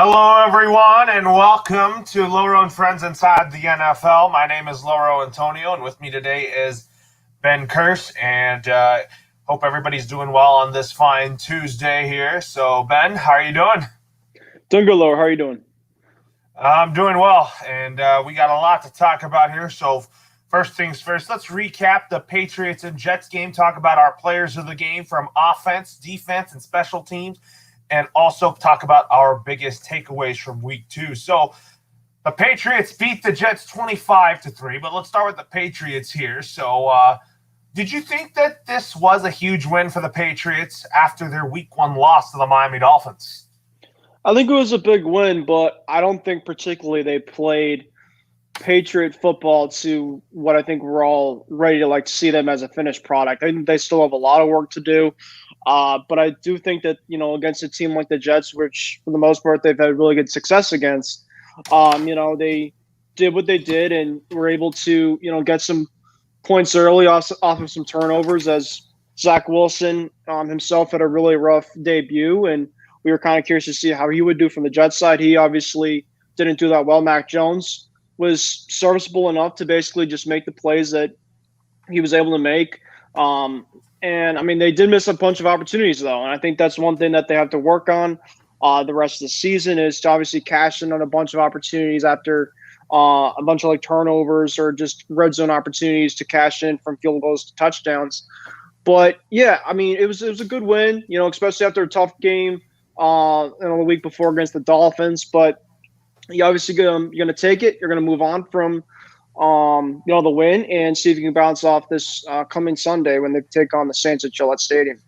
Hello, everyone, and welcome to Loro and Friends Inside the NFL. My name is Loro Antonio, and with me today is Ben Kirsch, and hope everybody's doing well on this fine Tuesday here. So, Ben, how are you doing? Doing good, Loro. How are you doing? I'm doing well, and we got a lot to talk about here. So, first things first, let's recap the Patriots and Jets game, talk about our players of the game from offense, defense, and special teams, and also talk about our biggest takeaways from week 2. So the Patriots beat the Jets 25-3, but let's start with the Patriots here. So did you think that this was a huge win for the Patriots after their week 1 loss to the Miami Dolphins? I think it was a big win, but I don't think particularly they played Patriot football to what I think we're all ready to see them as a finished product. I think they still have a lot of work to do. But I do think that, against a team like the Jets, which for the most part they've had really good success against, they did what they did and were able to, get some points early off of some turnovers, as Zach Wilson himself had a really rough debut. And we were kind of curious to see how he would do from the Jets side. He obviously didn't do that well. Mac Jones was serviceable enough to basically just make the plays that he was able to make. And, I mean, they did miss a bunch of opportunities, though. And I think that's one thing that they have to work on the rest of the season, is to obviously cash in on a bunch of opportunities after a bunch of turnovers or just red zone opportunities to cash in from field goals to touchdowns. But, yeah, I mean, it was a good win, especially after a tough game the week before against the Dolphins. But you're obviously going to take it. You're going to move on from the win and see if you can bounce off this coming Sunday when they take on the Saints at Gillette Stadium.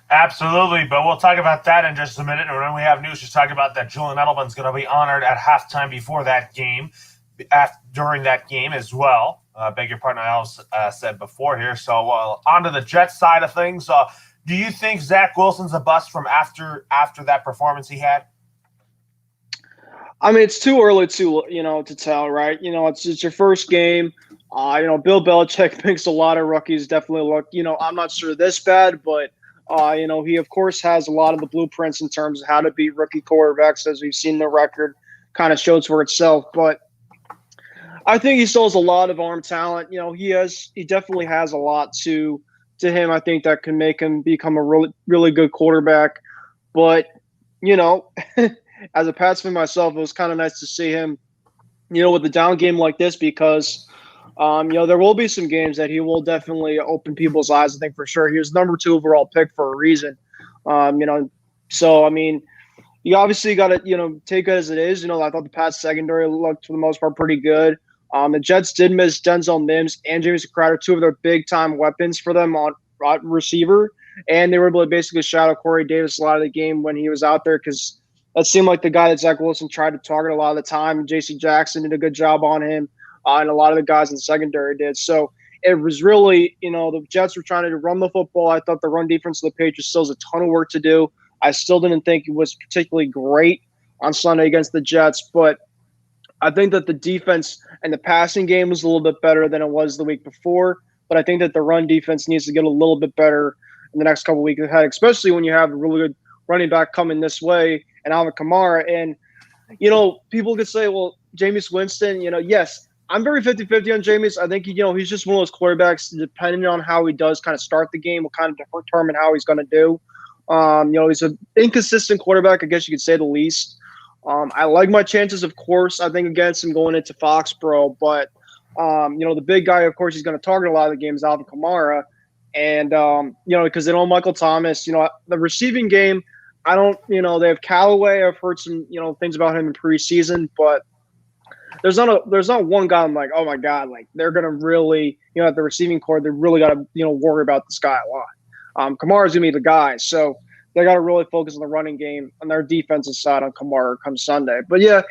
Absolutely, but we'll talk about that in just a minute. And when we have news to talk about that, Julian Edelman's going to be honored at halftime before that game, during that game as well. Beg your pardon, I also said before here. So on to the Jets side of things. Do you think Zach Wilson's a bust from after that performance he had? I mean, it's too early to tell, right? It's your first game. Bill Belichick makes a lot of rookies definitely look, I'm not sure this bad, but, he, of course, has a lot of the blueprints in terms of how to beat rookie quarterbacks, as we've seen the record kind of shows for itself. But I think he still has a lot of arm talent. He definitely has a lot to him, I think, that can make him become a really, really good quarterback. But, as a Pats fan myself, it was kind of nice to see him, with a down game like this, because, there will be some games that he will definitely open people's eyes, I think, for sure. He was number 2 overall pick for a reason. So, I mean, you obviously got to, take it as it is. I thought the Pats secondary looked, for the most part, pretty good. The Jets did miss Denzel Mims and Jameson Crowder, 2 of their big-time weapons for them on receiver, and they were able to basically shadow Corey Davis a lot of the game when he was out there, because that seemed like the guy that Zach Wilson tried to target a lot of the time. J.C. Jackson did a good job on him, and a lot of the guys in the secondary did. So it was really, the Jets were trying to run the football. I thought the run defense of the Patriots still has a ton of work to do. I still didn't think it was particularly great on Sunday against the Jets, but I think that the defense and the passing game was a little bit better than it was the week before. But I think that the run defense needs to get a little bit better in the next couple of weeks ahead, especially when you have a really good running back coming this way and Alvin Kamara. And, people could say, well, Jameis Winston, yes, I'm very 50-50 on Jameis. I think, he's just one of those quarterbacks, depending on how he does kind of start the game, will kind of determine how he's going to do. He's an inconsistent quarterback, I guess you could say the least. I like my chances, of course, I think, against him going into Foxborough. But, the big guy, of course, he's going to target a lot of the games, Alvin Kamara. And, because they don't Michael Thomas, the receiving game, I don't, they have Callaway. I've heard some, things about him in preseason, but there's not one guy I'm like, oh my God, they're going to really, at the receiving core, they really got to, worry about this guy a lot. Kamara's going to be the guy. So they got to really focus on the running game on their defensive side on Kamara come Sunday. But yeah,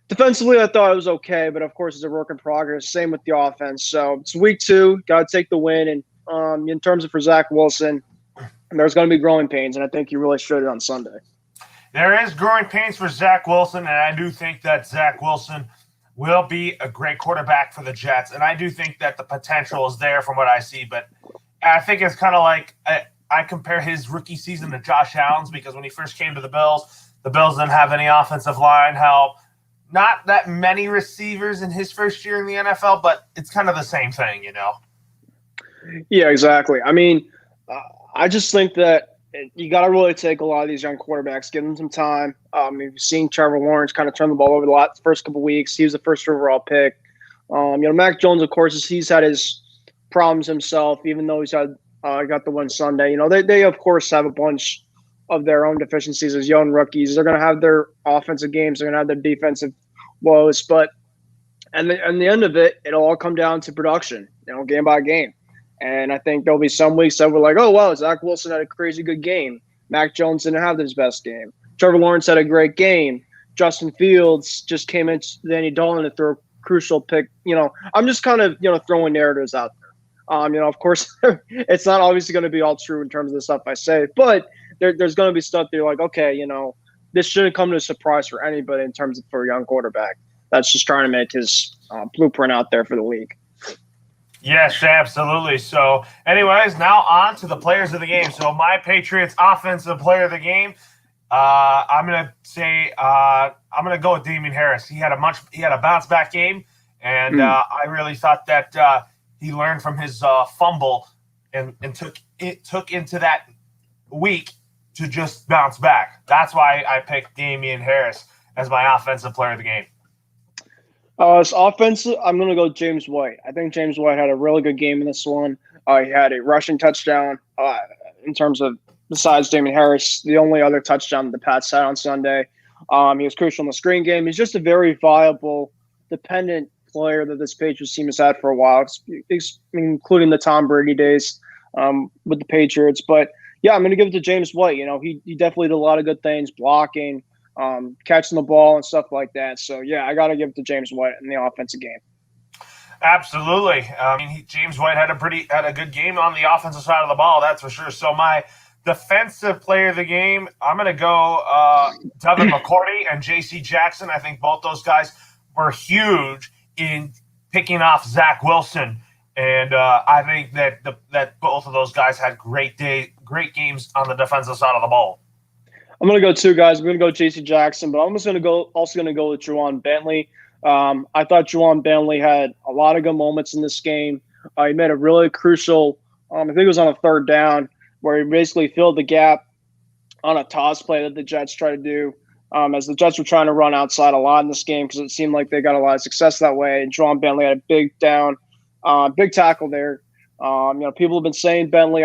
defensively, I thought it was okay, but of course it's a work in progress. Same with the offense. So it's week 2, got to take the win. And in terms of for Zach Wilson, there's going to be growing pains, and I think he really showed it on Sunday. There is growing pains for Zach Wilson, and I do think that Zach Wilson will be a great quarterback for the Jets, and I do think that the potential is there from what I see, but I think it's kind of like I compare his rookie season to Josh Allen's, because when he first came to the Bills, the Bills didn't have any offensive line help. Not that many receivers in his first year in the NFL, but it's kind of the same thing, you know? Yeah, exactly. I mean, I just think that you got to really take a lot of these young quarterbacks, give them some time. You've seen Trevor Lawrence kind of turn the ball over the first couple of weeks. He was the first overall pick. Mac Jones, of course, he's had his problems himself, even though he's had got the one Sunday. They of course have a bunch of their own deficiencies as young rookies. They're going to have their offensive games. They're going to have their defensive woes. But at the end of it, it'll all come down to production, game by game. And I think there'll be some weeks that we're like, oh, wow, Zach Wilson had a crazy good game. Mac Jones didn't have his best game. Trevor Lawrence had a great game. Justin Fields just came in Danny Dalton to throw a crucial pick. I'm just kind of, throwing narratives out there. Of course, it's not obviously going to be all true in terms of the stuff I say, but there's going to be stuff that you're like, okay, this shouldn't come to a surprise for anybody in terms of for a young quarterback that's just trying to make his blueprint out there for the league. Yes, absolutely. So, anyways, now on to the players of the game. So, my Patriots offensive player of the game, I'm gonna say I'm gonna go with Damien Harris. He had a bounce back game, and I really thought that he learned from his fumble and took into that week to just bounce back. That's why I picked Damien Harris as my offensive player of the game. As offensive, I'm going to go James White. I think James White had a really good game in this one. He had a rushing touchdown in terms of, besides Damien Harris, the only other touchdown the Pats had on Sunday. He was crucial in the screen game. He's just a very viable, dependent player that this Patriots team has had for a while, including the Tom Brady days with the Patriots. But, yeah, I'm going to give it to James White. He definitely did a lot of good things, blocking, catching the ball and stuff like that. So, yeah, I got to give it to James White in the offensive game. Absolutely. James White had a good game on the offensive side of the ball, that's for sure. So my defensive player of the game, I'm going to go Devin McCourty and J.C. Jackson. I think both those guys were huge in picking off Zach Wilson. And I think that both of those guys had great games on the defensive side of the ball. I'm going to go two guys. I'm going to go J.C. Jackson, but I'm also going to go with Juan Bentley. I thought Juan Bentley had a lot of good moments in this game. He made a really crucial, I think it was on a third down, where he basically filled the gap on a toss play that the Jets tried to do, as the Jets were trying to run outside a lot in this game because it seemed like they got a lot of success that way. And Juan Bentley had a big tackle there. People have been saying Bentley,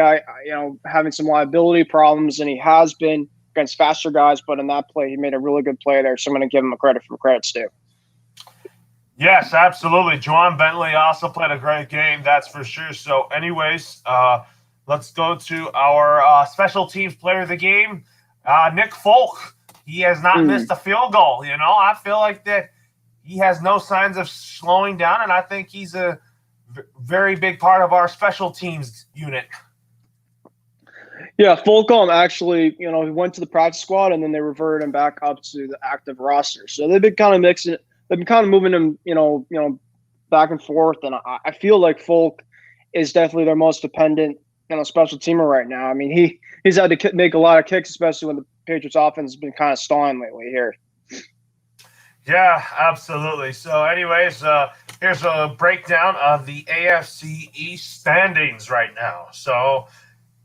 having some liability problems, and he has been against faster guys, but in that play, he made a really good play there. So I'm going to give him a credit for credit's due. Yes, absolutely. Juan Bentley also played a great game, that's for sure. So anyways, let's go to our special teams player of the game, Nick Folk. He has not missed a field goal. I feel like that he has no signs of slowing down, and I think he's a very big part of our special teams unit. Yeah, Fulcom actually, he went to the practice squad and then they reverted him back up to the active roster. So they've been kind of mixing, they've been kind of moving him, back and forth. And I feel like Folk is definitely their most dependent, special teamer right now. I mean, he's had to make a lot of kicks, especially when the Patriots offense has been kind of stalling lately here. Yeah, absolutely. So anyways, here's a breakdown of the AFC East standings right now. So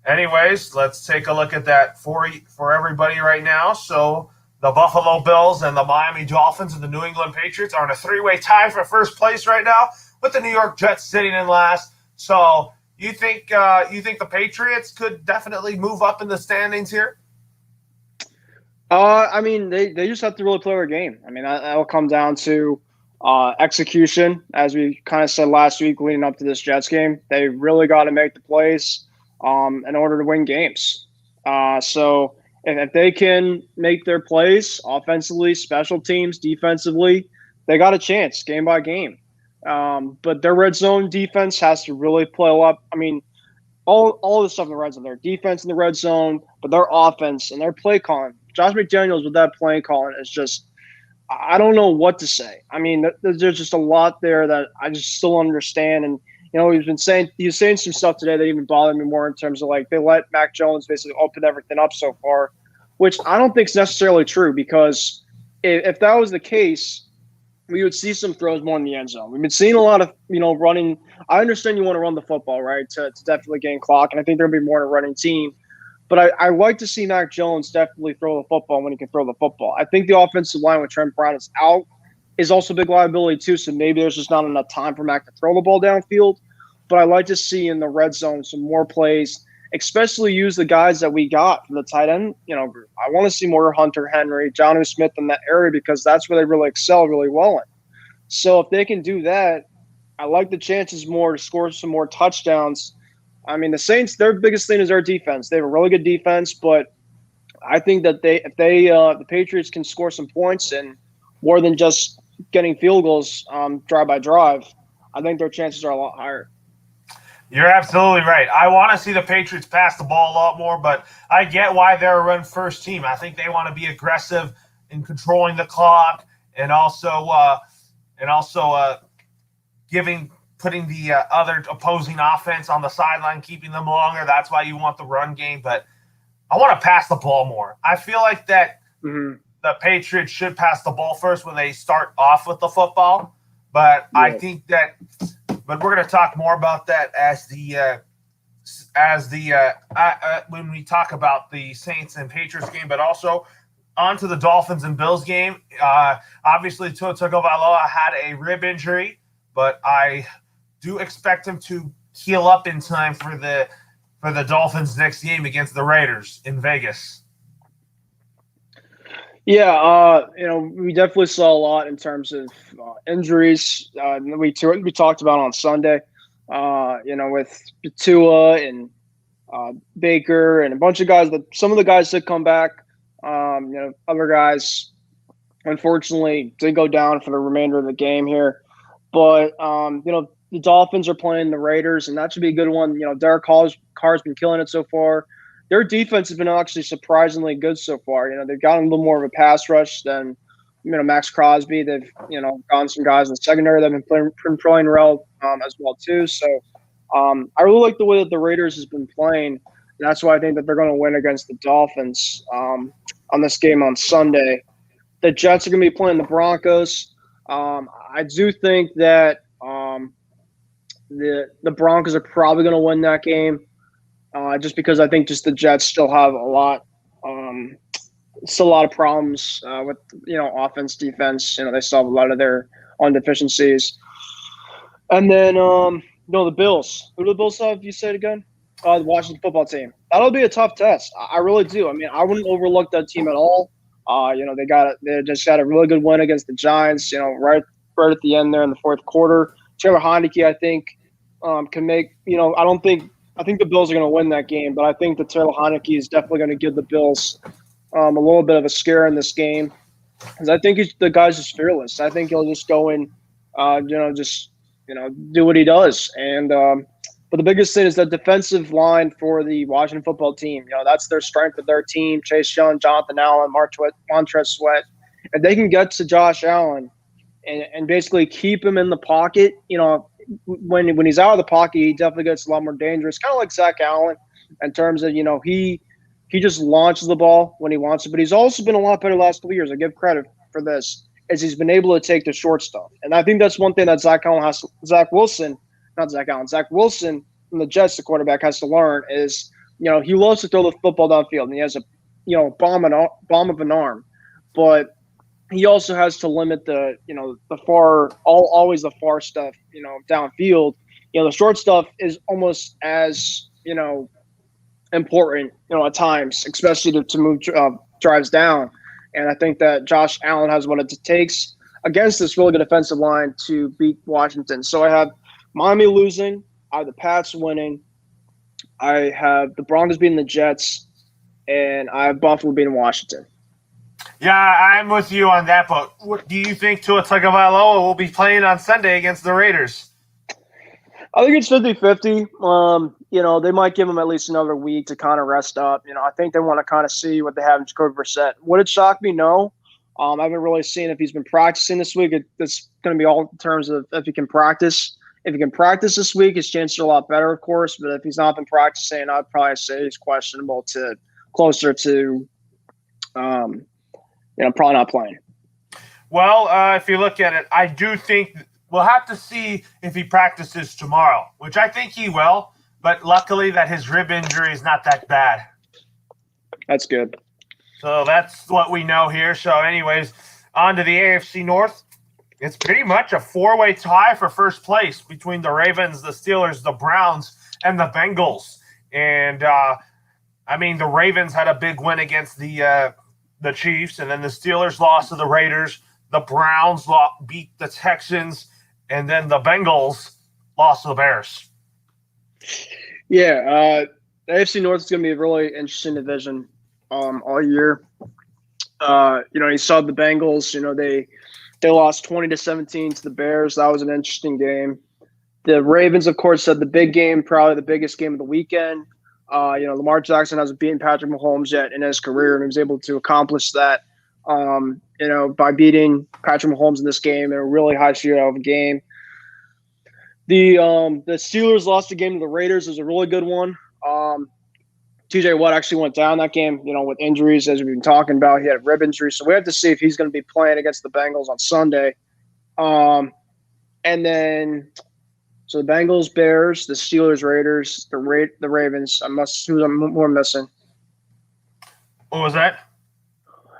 anyways, let's take a look at that for everybody right now. So the Buffalo Bills and the Miami Dolphins and the New England Patriots are in a three-way tie for first place right now, with the New York Jets sitting in last. So you think the Patriots could definitely move up in the standings here? I mean, they just have to really play their game. I mean, that will come down to execution, as we kind of said last week leading up to this Jets game. They really got to make the plays in order to win games. So if they can make their plays offensively, special teams, defensively, they got a chance game by game. But their red zone defense has to really play up. I mean, all the stuff in the red zone, their defense in the red zone, but their offense and their play calling. Josh McDaniels with that play calling is just, I don't know what to say. I mean, there's just a lot there that I just still understand. And, he was saying some stuff today that even bothered me more in terms of like they let Mac Jones basically open everything up so far. which I don't think is necessarily true because if that was the case, we would see some throws more in the end zone. We've been seeing a lot of, running. I understand you want to run the football, right, to definitely gain clock, and I think there'll be more in a running team. But I like to see Mac Jones definitely throw the football when he can throw the football. I think the offensive line with Trent Brown is out is also a big liability too, so maybe there's just not enough time for Mac to throw the ball downfield. But I like to see in the red zone some more plays, especially use the guys that we got from the tight end group. I want to see more Hunter Henry, Jonnu Smith in that area because that's where they really excel really well in. So if they can do that, I like the chances more to score some more touchdowns. I mean, the Saints, their biggest thing is their defense. They have a really good defense, but I think that if the Patriots can score some points and more than just getting field goals drive by drive, I think their chances are a lot higher. You're absolutely right. I want to see the Patriots pass the ball a lot more, but I get why they're a run-first team. I think they want to be aggressive in controlling the clock and also putting the other opposing offense on the sideline, keeping them longer. That's why you want the run game. But I want to pass the ball more. I feel like that the Patriots should pass the ball first when they start off with the football. But yeah. I think that – but we're going to talk more about that when we talk about the Saints and Patriots game, but also on to the Dolphins and Bills game. Obviously, Tua Tagovailoa had a rib injury, but I do expect him to heal up in time for the Dolphins' next game against the Raiders in Vegas. Yeah, we definitely saw a lot in terms of injuries. We talked about on Sunday, with Tua and Baker and a bunch of guys. Some of the guys did come back. Other guys, unfortunately, did go down for the remainder of the game here. But, the Dolphins are playing the Raiders, and that should be a good one. Derek Carr's been killing it so far. Their defense has been actually surprisingly good so far. They've gotten a little more of a pass rush than, Max Crosby. They've, gotten some guys in the secondary that have been playing well as well, too. So I really like the way that the Raiders has been playing. And that's why I think that they're going to win against the Dolphins on this game on Sunday. The Jets are going to be playing the Broncos. I do think that the Broncos are probably going to win that game just because I think just the Jets still have a lot of problems with, offense, defense. They still have a lot of their own deficiencies. And then, the Bills. Who do the Bills have, you said again? The Washington football team. That'll be a tough test. I really do. I mean, I wouldn't overlook that team at all. They just got a really good win against the Giants, right at the end there in the fourth quarter. Taylor Heineke, I think, can make, I think the Bills are going to win that game, but I think that Taylor Heineke is definitely going to give the Bills a little bit of a scare in this game because I think the guy's just fearless. I think he'll just go in, do what he does. And but the biggest thing is the defensive line for the Washington football team. That's their strength of their team. Chase Young, Jonathan Allen, Montrez Sweat. If they can get to Josh Allen and basically keep him in the pocket, when he's out of the pocket, he definitely gets a lot more dangerous. Kind of like Zach Allen in terms of, he just launches the ball when he wants to. But he's also been a lot better the last couple of years. I give credit for this, as he's been able to take the short stuff. And I think that's one thing that Zach Wilson from the Jets, the quarterback, has to learn is, he loves to throw the football downfield. And he has a, bomb of an arm. But he also has to limit the always the far stuff, downfield. The short stuff is almost as, important, at times, especially to move drives down. And I think that Josh Allen has what it takes against this really good offensive line to beat Washington. So I have Miami losing. I have the Pats winning. I have the Broncos beating the Jets. And I have Buffalo beating Washington. Yeah, I'm with you on that, but what do you think Tua Tagovailoa will be playing on Sunday against the Raiders? I think it's 50-50. They might give him at least another week to kind of rest up. I think they want to kind of see what they have in Jacoby Brissett. Would it shock me? No. I haven't really seen if he's been practicing this week. It's going to be all in terms of if he can practice. If he can practice this week, his chances are a lot better, of course. But if he's not been practicing, I'd probably say he's questionable to closer to probably not playing. Well, if you look at it, I do think we'll have to see if he practices tomorrow, which I think he will. But luckily that his rib injury is not that bad. That's good. So that's what we know here. So anyways, on to the AFC North. It's pretty much a four-way tie for first place between the Ravens, the Steelers, the Browns, and the Bengals. And, the Ravens had a big win against the Chiefs, and then the Steelers lost to the Raiders. The Browns beat the Texans, and then the Bengals lost to the Bears. Yeah, the AFC North is going to be a really interesting division all year. You saw the Bengals. They lost 20-17 to the Bears. That was an interesting game. The Ravens, of course, had the big game, probably the biggest game of the weekend. Lamar Jackson hasn't beaten Patrick Mahomes yet in his career, and he was able to accomplish that, by beating Patrick Mahomes in this game in a really high shootout of a game. The Steelers lost the game to the Raiders. It was a really good one. TJ Watt actually went down that game, with injuries, as we've been talking about. He had a rib injury, so we have to see if he's going to be playing against the Bengals on Sunday. And then, so the Bengals, Bears, the Steelers, Raiders, the Ravens. Who am I missing? What was that?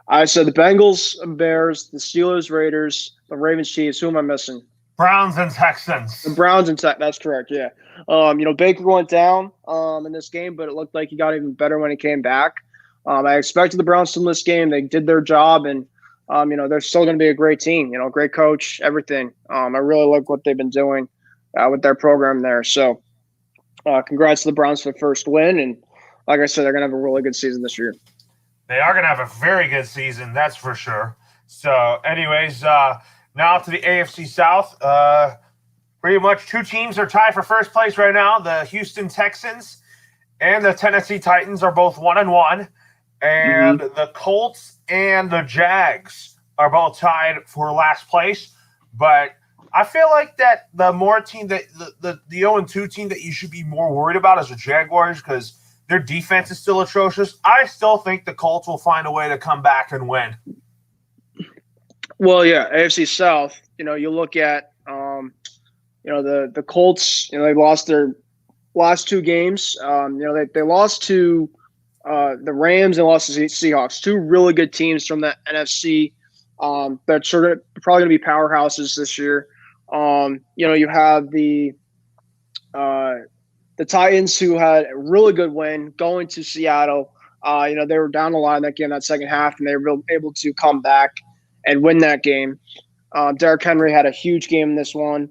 I said the Bengals, Bears, the Steelers, Raiders, the Ravens, Chiefs. Who am I missing? Browns and Texans. The Browns and Texans. That's correct, yeah. Baker went down in this game, but it looked like he got even better when he came back. I expected the Browns to win this game. They did their job, and, they're still going to be a great team. Great coach, everything. I really like what they've been doing with their program there. So congrats to the Browns for the first win. And like I said, they're going to have a really good season this year. They are going to have a very good season, that's for sure. So anyways, now to the AFC South. Pretty much two teams are tied for first place right now. The Houston Texans and the Tennessee Titans are both 1-1. And the Colts and the Jags are both tied for last place. But I feel like that the more team that the 0-2 team that you should be more worried about is the Jaguars, because their defense is still atrocious. I still think the Colts will find a way to come back and win. Well, yeah, AFC South, you look at, the Colts, they lost their last two games. They lost to the Rams and lost to the Seahawks, two really good teams from the NFC. They're probably going to be powerhouses this year. You have the Titans, who had a really good win going to Seattle. They were down the line that game, that second half, and they were able to come back and win that game. Derrick Henry had a huge game in this one.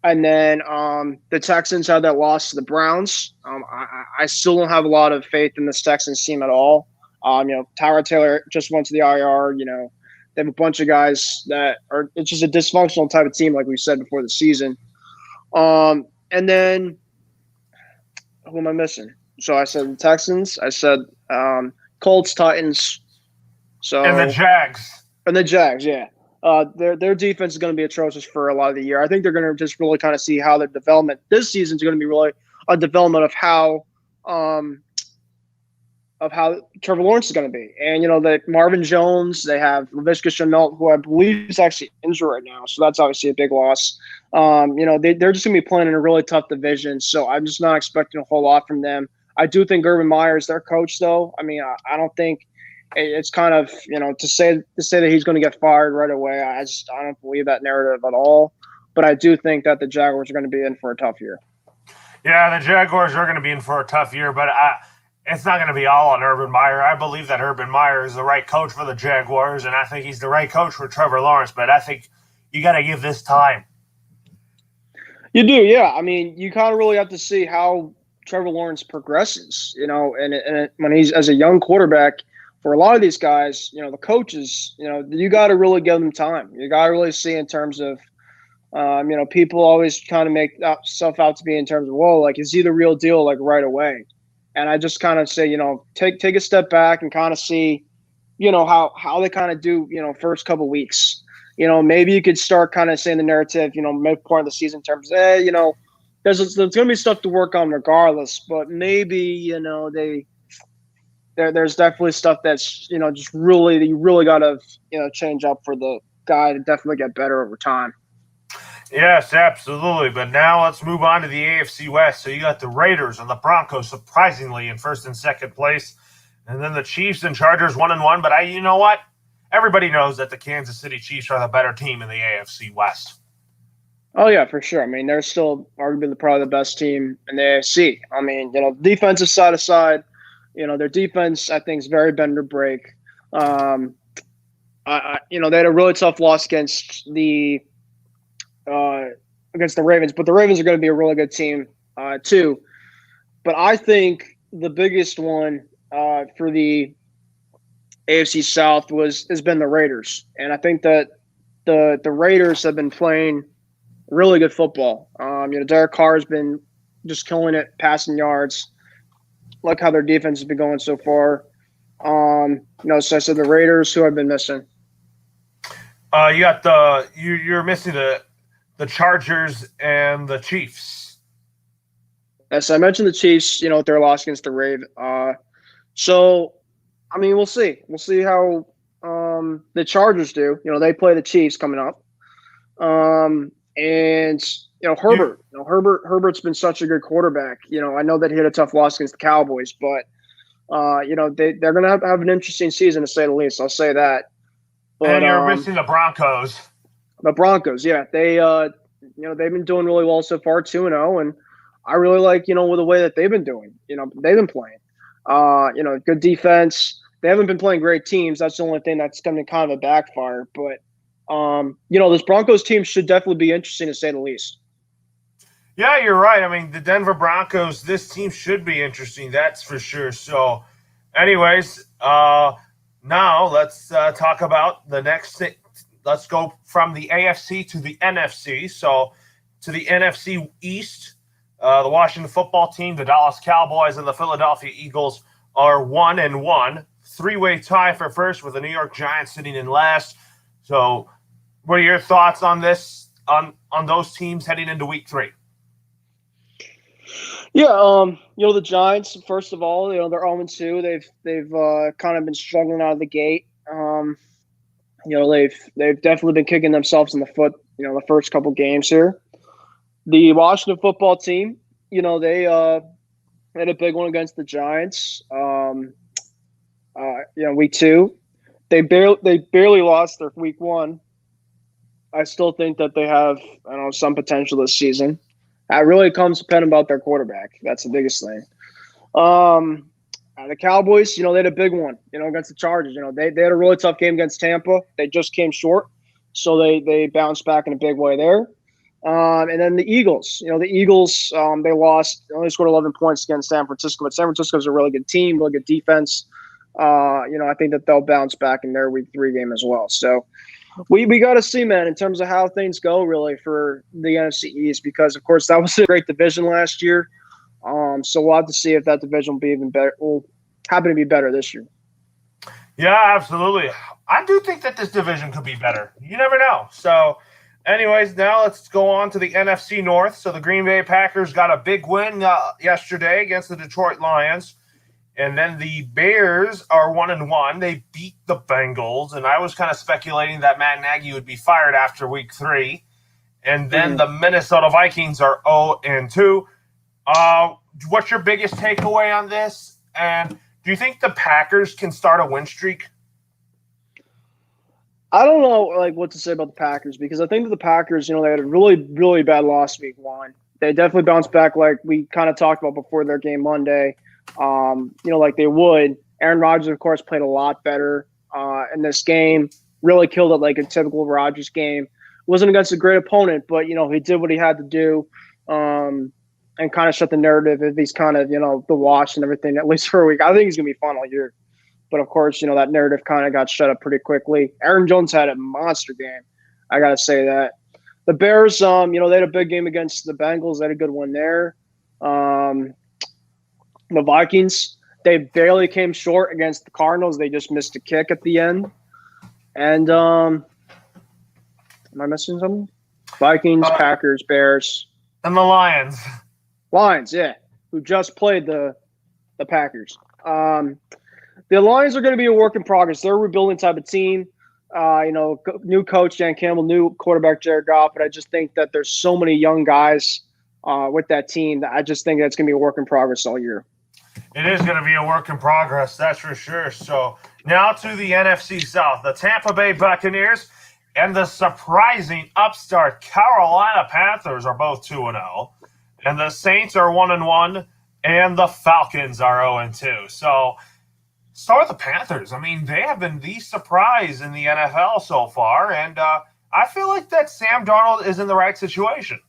And then the Texans had that loss to the Browns. I still don't have a lot of faith in this Texans team at all. Tyrod Taylor just went to the IR. They have a bunch of guys that are – it's just a dysfunctional type of team, like we said before the season. And then who am I missing? So I said the Texans. I said Colts, Titans. And the Jags. And the Jags, yeah. Their defense is going to be atrocious for a lot of the year. I think they're going to just really kind of see how their development this season is going to be really a development of how Trevor Lawrence is going to be. And, that Marvin Jones, they have Laviska Shenault, who I believe is actually injured right now. So that's obviously a big loss. They're just going to be playing in a really tough division. So I'm just not expecting a whole lot from them. I do think Urban Meyer is their coach, though. I don't think it's kind of, to say that he's going to get fired right away. I don't believe that narrative at all. But I do think that the Jaguars are going to be in for a tough year. Yeah, the Jaguars are going to be in for a tough year, but it's not going to be all on Urban Meyer. I believe that Urban Meyer is the right coach for the Jaguars, and I think he's the right coach for Trevor Lawrence. But I think you got to give this time. You do, yeah. You kind of really have to see how Trevor Lawrence progresses, and when he's as a young quarterback. For a lot of these guys, the coaches, you got to really give them time. You got to really see in terms of, people always kind of make stuff out to be in terms of, whoa, like, is he the real deal, like, right away? And I just kind of say, take a step back and kind of see, how they kind of do, first couple weeks. Maybe you could start kind of saying the narrative, mid part of the season in terms of, there's going to be stuff to work on regardless, but maybe, there's definitely stuff that's just really you really got to change up for the guy to definitely get better over time. Yes, absolutely. But now let's move on to the AFC West. So you got the Raiders and the Broncos surprisingly in first and second place, and then the Chiefs and Chargers 1-1. But you know what? Everybody knows that the Kansas City Chiefs are the better team in the AFC West. Oh yeah, for sure. I mean, they're still arguably probably the best team in the AFC. I mean, defensive side aside, their defense I think is very bend or break. They had a really tough loss against the Ravens, but the Ravens are going to be a really good team too. But I think the biggest one for the AFC South has been the Raiders, and I think that the Raiders have been playing really good football. Derek Carr has been just killing it, passing yards. Like how their defense has been going so far. So I said the Raiders. Who I've been missing? You got you're missing the Chargers and the Chiefs. Yes, I mentioned the Chiefs. With their loss against the Ravens. So, I mean, we'll see. We'll see how the Chargers do. They play the Chiefs coming up. And Herbert. Herbert's been such a good quarterback. I know that he had a tough loss against the Cowboys, but they're going to have an interesting season to say the least. I'll say that. But, and you're missing the Broncos. The Broncos, yeah, they've been doing really well so far, 2-0, and I really like with the way that they've been doing. They've been playing. Good defense. They haven't been playing great teams. That's the only thing that's coming kind of a backfire. But this Broncos team should definitely be interesting to say the least. Yeah, you're right. I mean, the Denver Broncos, this team should be interesting. That's for sure. So, anyways, now let's talk about the next thing. Let's go from the AFC to the NFC. So, to the NFC East, the Washington football team, the Dallas Cowboys, and the Philadelphia Eagles are 1-1. Three-way tie for first with the New York Giants sitting in last. So, what are your thoughts on this, on those teams heading into Week 3? Yeah, the Giants. First of all, they're 0-2. They've kind of been struggling out of the gate. They've definitely been kicking themselves in the foot. The first couple games here. The Washington football team. They had a big one against the Giants. Week 2, they barely lost their Week 1. I still think that they have some potential this season. That really comes depending about their quarterback. That's the biggest thing. The Cowboys, they had a big one, against the Chargers. They had a really tough game against Tampa. They just came short, so they bounced back in a big way there. And then the Eagles, they lost. They only scored 11 points against San Francisco, but San Francisco is a really good team, really good defense. I think that they'll bounce back in their Week 3 game as well. So we got to see, man, in terms of how things go really for the NFC East, because of course that was a great division last year. So we'll have to see if that division will be even better. Will happen to be better this year. Yeah, absolutely. I do think that this division could be better. You never know. So, anyways, now let's go on to the NFC North. So the Green Bay Packers got a big win yesterday against the Detroit Lions. And then the Bears are 1-1. They beat the Bengals. And I was kind of speculating that Matt Nagy would be fired after Week 3. And then the Minnesota Vikings are 0-2. What's your biggest takeaway on this? And do you think the Packers can start a win streak? I don't know what to say about the Packers, because I think that the Packers, they had a really, really bad loss Week 1. They definitely bounced back like we kind of talked about before their game Monday. Like they would. Aaron Rodgers, of course, played a lot better in this game. Really killed it like a typical Rodgers game. Wasn't against a great opponent, but, he did what he had to do and kind of shut the narrative of these kind of, the wash and everything, at least for a week. I think he's going to be fun all year. But, of course, that narrative kind of got shut up pretty quickly. Aaron Jones had a monster game. I got to say that. The Bears, they had a big game against the Bengals. They had a good one there. The Vikings, they barely came short against the Cardinals. They just missed a kick at the end. And am I missing something? Vikings, Packers, Bears. And the Lions. Lions, yeah, who just played the Packers. The Lions are going to be a work in progress. They're a rebuilding type of team. New coach Dan Campbell, new quarterback Jared Goff, but I just think that there's so many young guys with that team that I just think that's going to be a work in progress all year. It is going to be a work in progress, that's for sure. So now to the NFC South. The Tampa Bay Buccaneers and the surprising upstart Carolina Panthers are both 2-0. And the Saints are 1-1, and the Falcons are 0-2. So start with the Panthers. I mean, they have been the surprise in the NFL so far, and I feel like that Sam Darnold is in the right situation.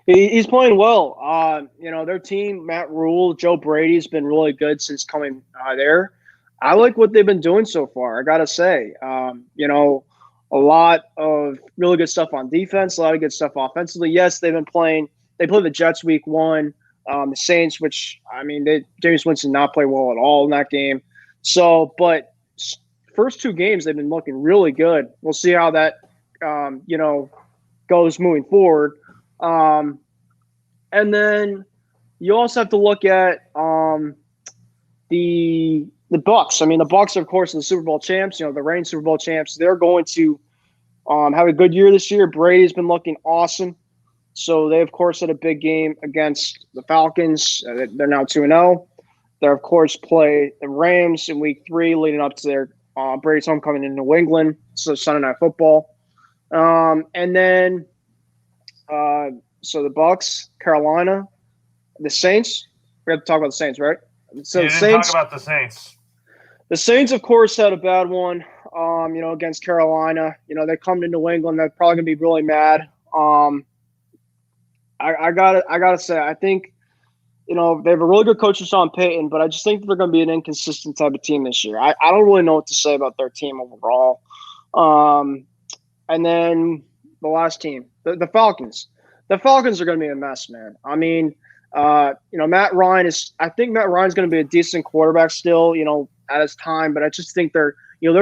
He's playing well. Their team, Matt Rule, Joe Brady's been really good since coming there. I like what they've been doing so far, I got to say. A lot of really good stuff on defense, a lot of good stuff offensively. Yes, they've been playing. They played the Jets week 1, the Saints, which, Jameis Winston not play well at all in that game. So, but first 2 games, they've been looking really good. We'll see how that, goes moving forward. And then you also have to look at the Bucs. I mean, the Bucs are, of course, the Super Bowl champs. The reigning Super Bowl champs. They're going to have a good year this year. Brady's been looking awesome. So they, of course, had a big game against the Falcons. They're now 2-0. They, of course, play the Rams in week 3 leading up to their Brady's homecoming in New England. So Sunday Night Football. And then so the Bucs, Carolina, the Saints. We have to talk about the Saints, right? So the Saints. Talk about the Saints. The Saints, of course, had a bad one. Against Carolina. They come to New England. They're probably gonna be really mad. I gotta say, I think, they have a really good coach, Sean Payton, but I just think they're gonna be an inconsistent type of team this year. I don't really know what to say about their team overall. And then the last team, the Falcons. The Falcons are going to be a mess, man. I mean, Matt Ryan I think Matt Ryan's going to be a decent quarterback still, at his time, but I just think their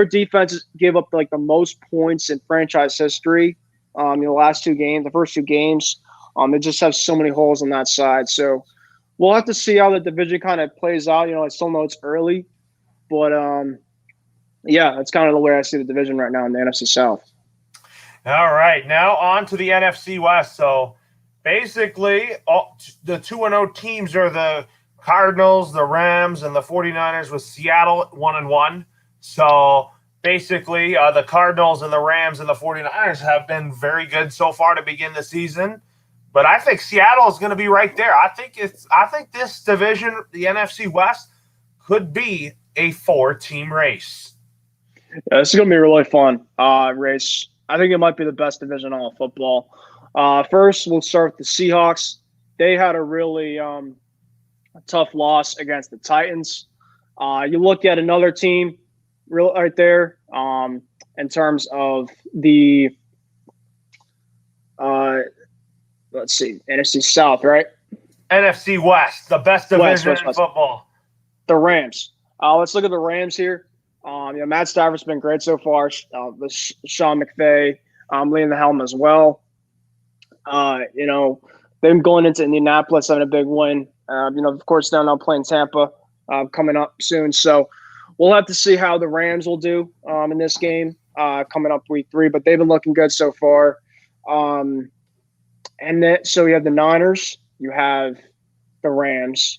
defense gave up like the most points in franchise history. The first 2 games, they just have so many holes on that side. So we'll have to see how the division kind of plays out. I still know it's early, but that's kind of the way I see the division right now in the NFC South. All right, now on to the NFC West. So basically, the 2-0 teams are the Cardinals, the Rams, and the 49ers with Seattle 1-1. So basically, the Cardinals and the Rams and the 49ers have been very good so far to begin the season. But I think Seattle is going to be right there. I think this division, the NFC West, could be a 4-team race. Yeah, this is going to be a really fun race. I think it might be the best division in all of football. First, we'll start with the Seahawks. They had a really tough loss against the Titans. You look at another team right there in terms of the NFC South, right? NFC West, the best division in football. The Rams. Let's look at the Rams here. Matt Stafford's been great so far. Sean McVay leading the helm as well. Them going into Indianapolis having a big win. Of course, now playing Tampa coming up soon. So we'll have to see how the Rams will do in this game coming up week 3. But they've been looking good so far. So you have the Niners, you have the Rams,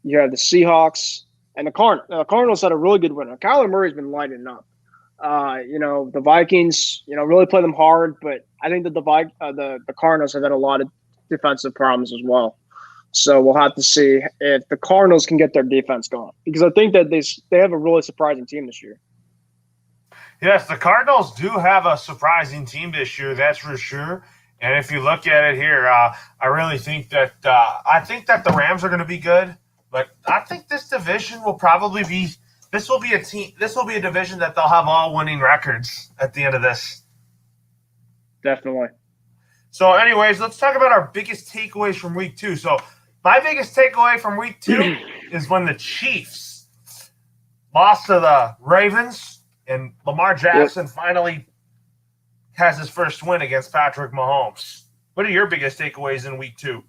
you have the Seahawks, and the Cardinals. The Cardinals had a really good winner. Kyler Murray's been lighting up. The Vikings, really play them hard, but I think that the Cardinals have had a lot of defensive problems as well. So we'll have to see if the Cardinals can get their defense going, because I think that they have a really surprising team this year. Yes, the Cardinals do have a surprising team this year, that's for sure. And if you look at it here, I really think that the Rams are going to be good. But I think this division will probably be – this will be a division that they'll have all winning records at the end of this. Definitely. So anyways, let's talk about our biggest takeaways from week 2. So my biggest takeaway from week 2 is when the Chiefs lost to the Ravens and Lamar Jackson finally has his first win against Patrick Mahomes. What are your biggest takeaways in week 2?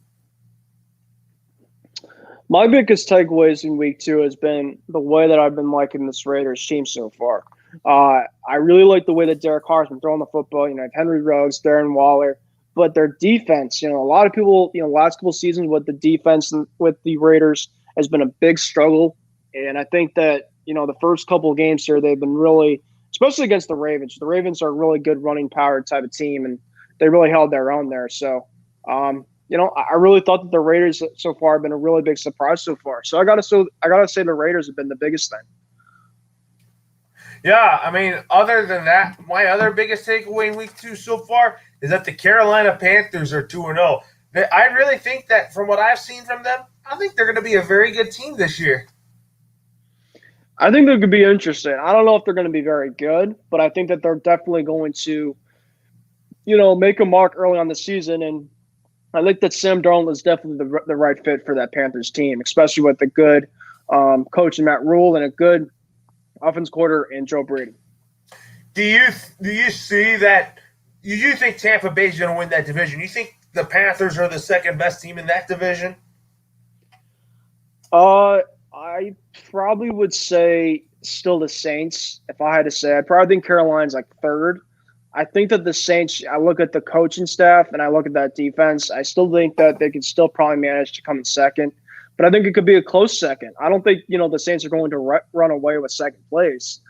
My biggest takeaways in week 2 has been the way that I've been liking this Raiders team so far. I really like the way that Derek Carr's been throwing the football. Henry Ruggs, Darren Waller, but their defense. A lot of people, last couple seasons with the defense and with the Raiders has been a big struggle. And I think that the first couple of games here they've been really, especially against the Ravens. The Ravens are a really good running power type of team, and they really held their own there. So. I really thought that the Raiders so far have been a really big surprise so far. So I gotta say the Raiders have been the biggest thing. Yeah, I mean, other than that, my other biggest takeaway in week 2 so far is that the Carolina Panthers are 2-0. I really think that from what I've seen from them, I think they're going to be a very good team this year. I think they could be interesting. I don't know if they're going to be very good, but I think that they're definitely going to, make a mark early on the season. And I think that Sam Darnold is definitely the right fit for that Panthers team, especially with a good coach in Matt Rule and a good offense quarter in Joe Brady. Do you see that? Do you think Tampa Bay is going to win that division? You think the Panthers are the second best team in that division? I probably would say still the Saints. If I had to say, I probably think Carolina's like third. I think that the Saints, I look at the coaching staff and I look at that defense. I still think that they could still probably manage to come in second, but I think it could be a close second. I don't think, the Saints are going to run away with second place,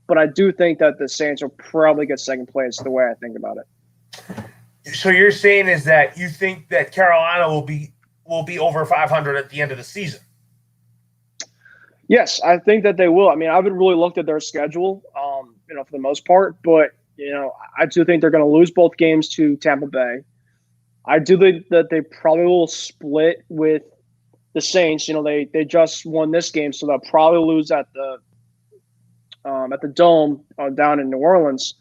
but I do think that the Saints will probably get second place the way I think about it. So you're saying is that you think that Carolina will be over 500 at the end of the season? Yes, I think that they will. I mean, I haven't really looked at their schedule, for the most part, but I do think they're going to lose both games to Tampa Bay. I do think that they probably will split with the Saints. They just won this game, so they'll probably lose at the Dome down in New Orleans.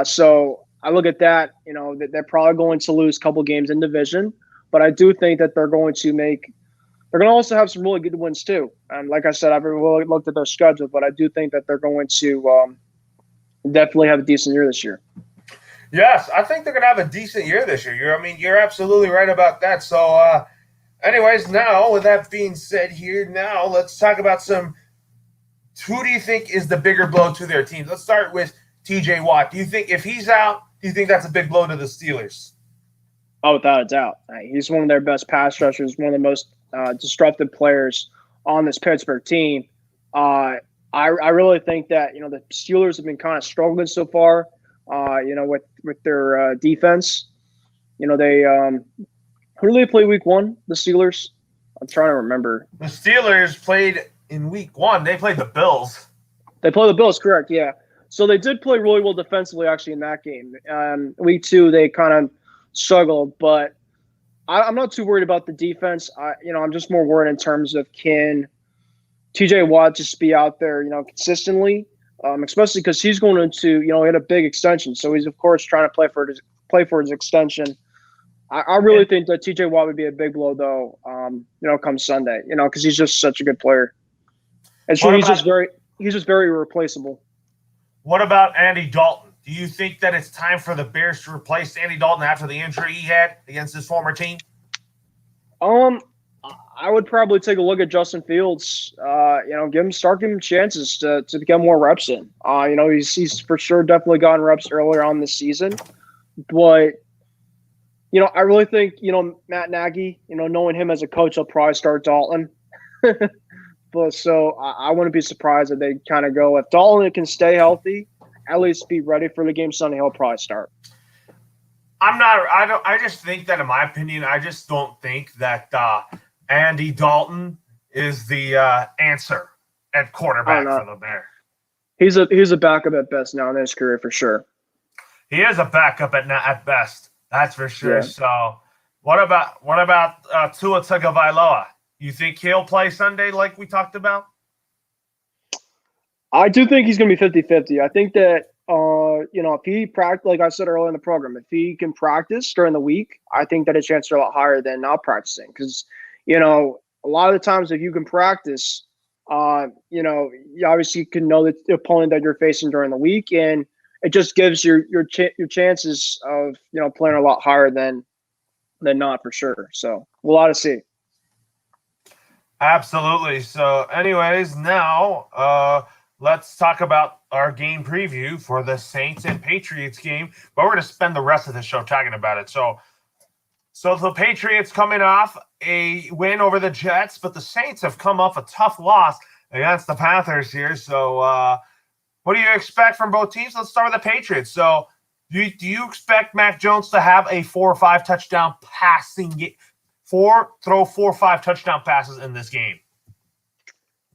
So I look at that. They're probably going to lose a couple games in division, but I do think that they're going to also have some really good wins too. And like I said, I haven't really looked at their schedule, but I do think that they're going to definitely have a decent year this year. Yes, I think they're going to have a decent year this year. You're absolutely right about that. So, anyways, now with that being said here, now let's talk about who do you think is the bigger blow to their teams? Let's start with TJ Watt. Do you think if he's out, do you think that's a big blow to the Steelers? Oh, without a doubt. He's one of their best pass rushers, one of the most disruptive players on this Pittsburgh team. I really think that, the Steelers have been kind of struggling so far, with their defense. They who did they play week 1? The Steelers? I'm trying to remember. The Steelers played in week 1. They played the Bills. They played the Bills, correct, yeah. So they did play really well defensively, actually, in that game. Week 2, they kind of struggled, but I'm not too worried about the defense. I'm just more worried in terms of can TJ Watt just be out there, consistently, especially because he's going to, hit a big extension. So he's, of course, trying to play for his extension. I really think that TJ Watt would be a big blow, though, come Sunday, because he's just such a good player. And so he's just very irreplaceable. What about Andy Dalton? Do you think that it's time for the Bears to replace Andy Dalton after the injury he had against his former team? I would probably take a look at Justin Fields. Start giving him chances to get more reps in. He's for sure definitely gotten reps earlier on this season, but I really think Matt Nagy, knowing him as a coach, he'll probably start Dalton. But so I wouldn't be surprised if they kind of go if Dalton can stay healthy, at least be ready for the game Sunday. He'll probably start. I just think that, in my opinion, I just don't think that Andy Dalton is the answer at quarterback for the Bears. He's a backup at best now in his career for sure. He is a backup at best. That's for sure. Yeah. So what about Tua Tagovailoa? You think he'll play Sunday like we talked about? I do think he's going to be 50-50. I think that, if he practice, like I said earlier in the program, if he can practice during the week, I think that his chances are a lot higher than not practicing. Because, a lot of the times if you can practice, you obviously can know the opponent that you're facing during the week, and it just gives your chances of, playing a lot higher than not for sure. So we'll have to see. Absolutely. So, anyways, now let's talk about our game preview for the Saints and Patriots game. But we're going to spend the rest of the show talking about it. So the Patriots coming off a win over the Jets, but the Saints have come off a tough loss against the Panthers here. So, what do you expect from both teams? Let's start with the Patriots. So, do you expect Mac Jones to have a 4 or 5 touchdown passing game? Throw 4 or 5 touchdown passes in this game?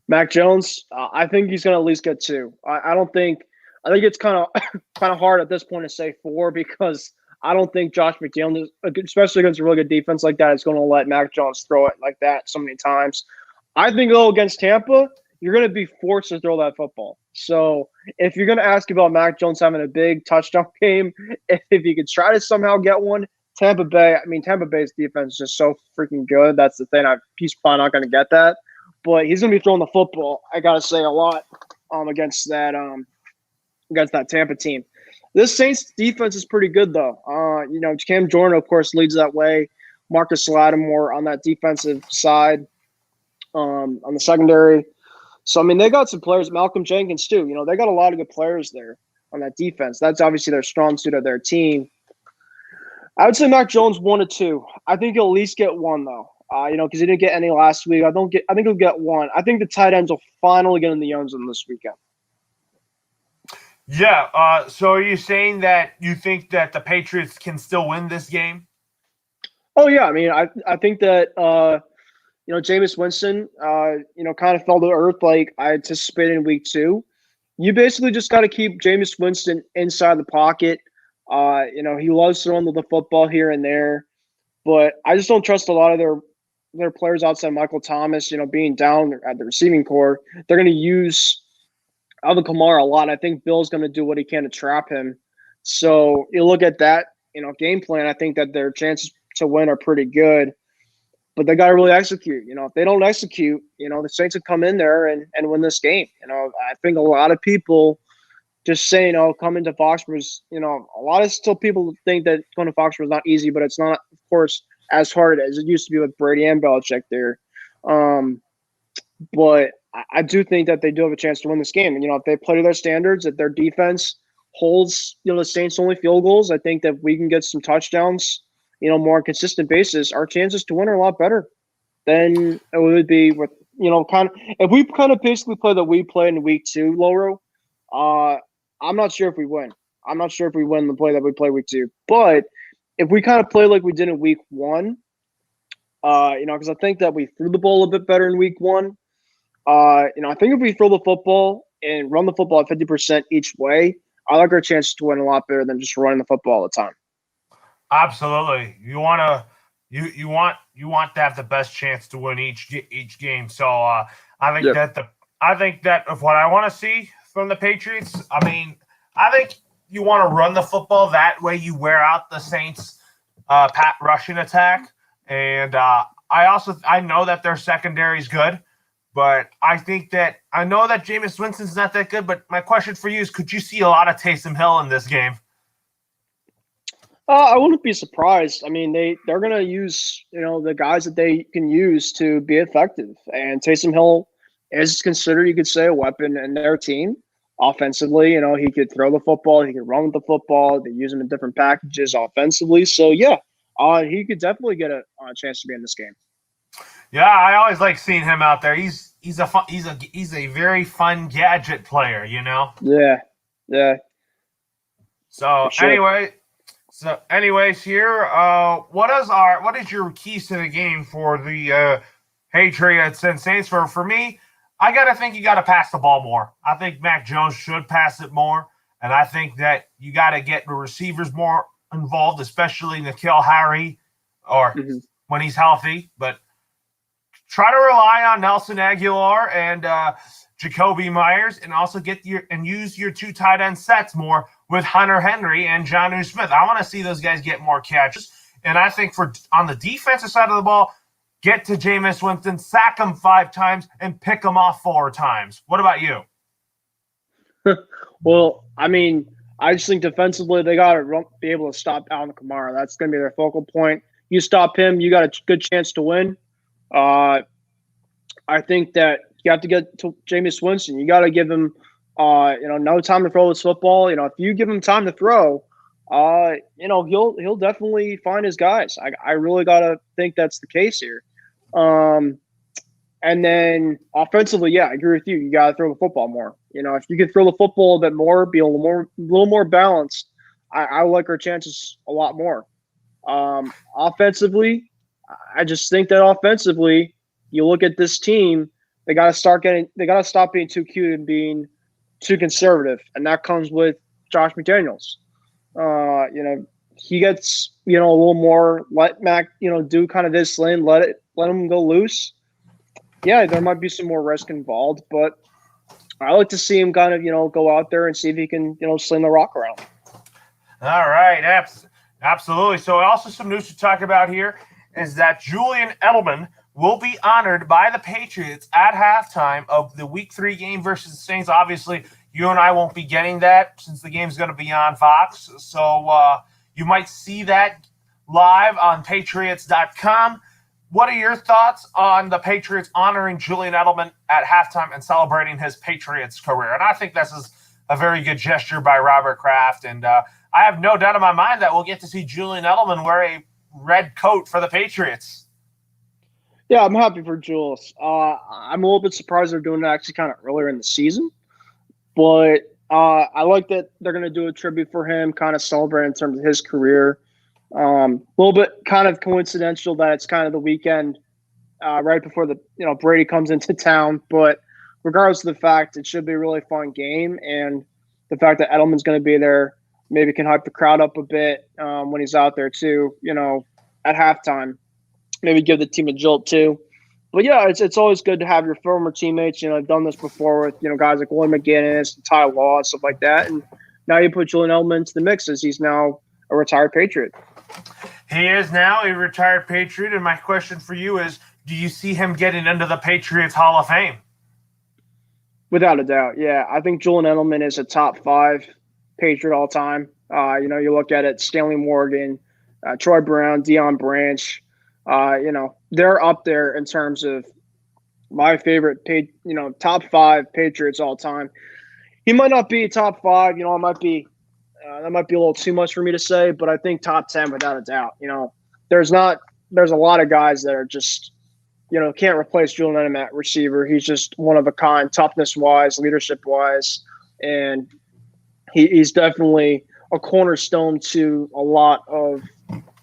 Mac Jones, I think he's going to at least get 2. I don't think – I think it's kind of hard at this point to say 4 because I don't think Josh McDaniels, especially against a really good defense like that, is going to let Mac Jones throw it like that so many times. I think, though, against Tampa, you're going to be forced to throw that football. So if you're going to ask about Mac Jones having a big touchdown game, if he could try to somehow get one, Tampa Bay's defense is just so freaking good. That's the thing. He's probably not going to get that. But he's going to be throwing the football, I got to say, a lot against that Tampa team. This Saints defense is pretty good, though. Cam Jordan, of course, leads that way. Marcus Lattimore on that defensive side, on the secondary. So, I mean, they got some players. Malcolm Jenkins, too. They got a lot of good players there on that defense. That's obviously their strong suit of their team. I would say Mac Jones 1 or 2. I think he'll at least get 1, though. Because he didn't get any last week. I think he'll get 1. I think the tight ends will finally get in the end zone this weekend. Yeah. So are you saying that you think that the Patriots can still win this game? Oh, yeah. I mean, I think that, Jameis Winston, kind of fell to earth like I anticipated in week 2. You basically just got to keep Jameis Winston inside the pocket. He loves throwing the football here and there. But I just don't trust a lot of their players outside Michael Thomas, being down at the receiving core. They're going to use Alvin Kamara a lot. I think Bill's going to do what he can to trap him. So you look at that, game plan, I think that their chances to win are pretty good. But they got to really execute. If they don't execute, the Saints will come in there and win this game. I think a lot of people just saying, coming to Foxborough is, a lot of still people think that going to Foxborough is not easy, but it's not, of course, as hard as it used to be with Brady and Belichick there. But I do think that they do have a chance to win this game. And, if they play to their standards, if their defense holds, the Saints only field goals, I think that we can get some touchdowns, more on a consistent basis. Our chances to win are a lot better than it would be with, if we kind of basically play that we played in week 2, Loro, I'm not sure if we win. I'm not sure if we win the play that we play week 2. But if we kind of play like we did in week 1, because I think that we threw the ball a bit better in week 1. I think if we throw the football and run the football at 50% each way, I like our chances to win a lot better than just running the football all the time. Absolutely. You want to have the best chance to win each game. So I think that of what I want to see from the Patriots, I think you want to run the football. That way you wear out the Saints' rushing attack. And I know that their secondary is good, but I know that Jameis Winston's not that good. But my question for you is, could you see a lot of Taysom Hill in this game? I wouldn't be surprised. I mean, they're going to use, the guys that they can use to be effective. And Taysom Hill is considered, you could say, a weapon in their team. Offensively, he could throw the football, he could run with the football. They use him in different packages offensively. So yeah, he could definitely get a chance to be in this game. Yeah, I always like seeing him out there. He's a very fun gadget player, Yeah. So sure. anyways, here, what is your keys to the game for the Patriots and Saints? For me, I gotta think you gotta pass the ball more. I think Mac Jones should pass it more, and I think that you gotta get the receivers more involved, especially N'Keal Harry, or when he's healthy. But try to rely on Nelson Aguilar and Jacoby Myers, and also use your 2 tight end sets more with Hunter Henry and Jonnu Smith. I want to see those guys get more catches, and I think on the defensive side of the ball, get to Jameis Winston, sack him 5 times, and pick him off 4 times. What about you? Well, I just think defensively they got to be able to stop Alvin Kamara. That's going to be their focal point. You stop him, you got a good chance to win. I think that you have to get to Jameis Winston. You got to give him, no time to throw this football. If you give him time to throw, he'll definitely find his guys. I really got to think that's the case here. And then offensively, yeah, I agree with you. You got to throw the football more. If you could throw the football a bit more, be a little more balanced, I like our chances a lot more. Offensively, I just think that offensively, you look at this team, they got to stop being too cute and being too conservative, and that comes with Josh McDaniels. He gets a little more let Mac do kind of this lane, let him go loose. Yeah, there might be some more risk involved, but I like to see him kind of go out there and see if he can sling the rock around. All right, absolutely. So also some news to talk about here is that Julian Edelman will be honored by the Patriots at halftime of the Week 3 game versus the Saints. Obviously, you and I won't be getting that since the game's going to be on Fox. So you might see that live on Patriots.com. What are your thoughts on the Patriots honoring Julian Edelman at halftime and celebrating his Patriots career? And I think this is a very good gesture by Robert Kraft. And I have no doubt in my mind that we'll get to see Julian Edelman wear a red coat for the Patriots. Yeah, I'm happy for Jules. I'm a little bit surprised they're doing it actually kind of earlier in the season. But I like that they're going to do a tribute for him, kind of celebrate in terms of his career. A little bit kind of coincidental that it's kind of the weekend right before Brady comes into town. But regardless of the fact, it should be a really fun game. And the fact that Edelman's going to be there maybe can hype the crowd up a bit when he's out there too, at halftime. Maybe give the team a jolt too. But yeah, it's always good to have your former teammates. I've done this before with guys like William McGinnis, Ty Law, stuff like that. And now you put Julian Edelman into the mix as he's now a retired Patriot. He is now a retired Patriot, and my question for you is, do you see him getting into the Patriots Hall of Fame? Without a doubt, yeah. I think Julian Edelman is a top 5 Patriot all time. You look at it, Stanley Morgan, Troy Brown, Deion Branch. They're up there in terms of my favorite, top 5 Patriots all time. He might not be top 5. It might be that might be a little too much for me to say, but I think top 10 without a doubt. There's a lot of guys that are just, can't replace Julian Edelman at receiver. He's just one of a kind, toughness wise, leadership wise, and he's definitely a cornerstone to a lot of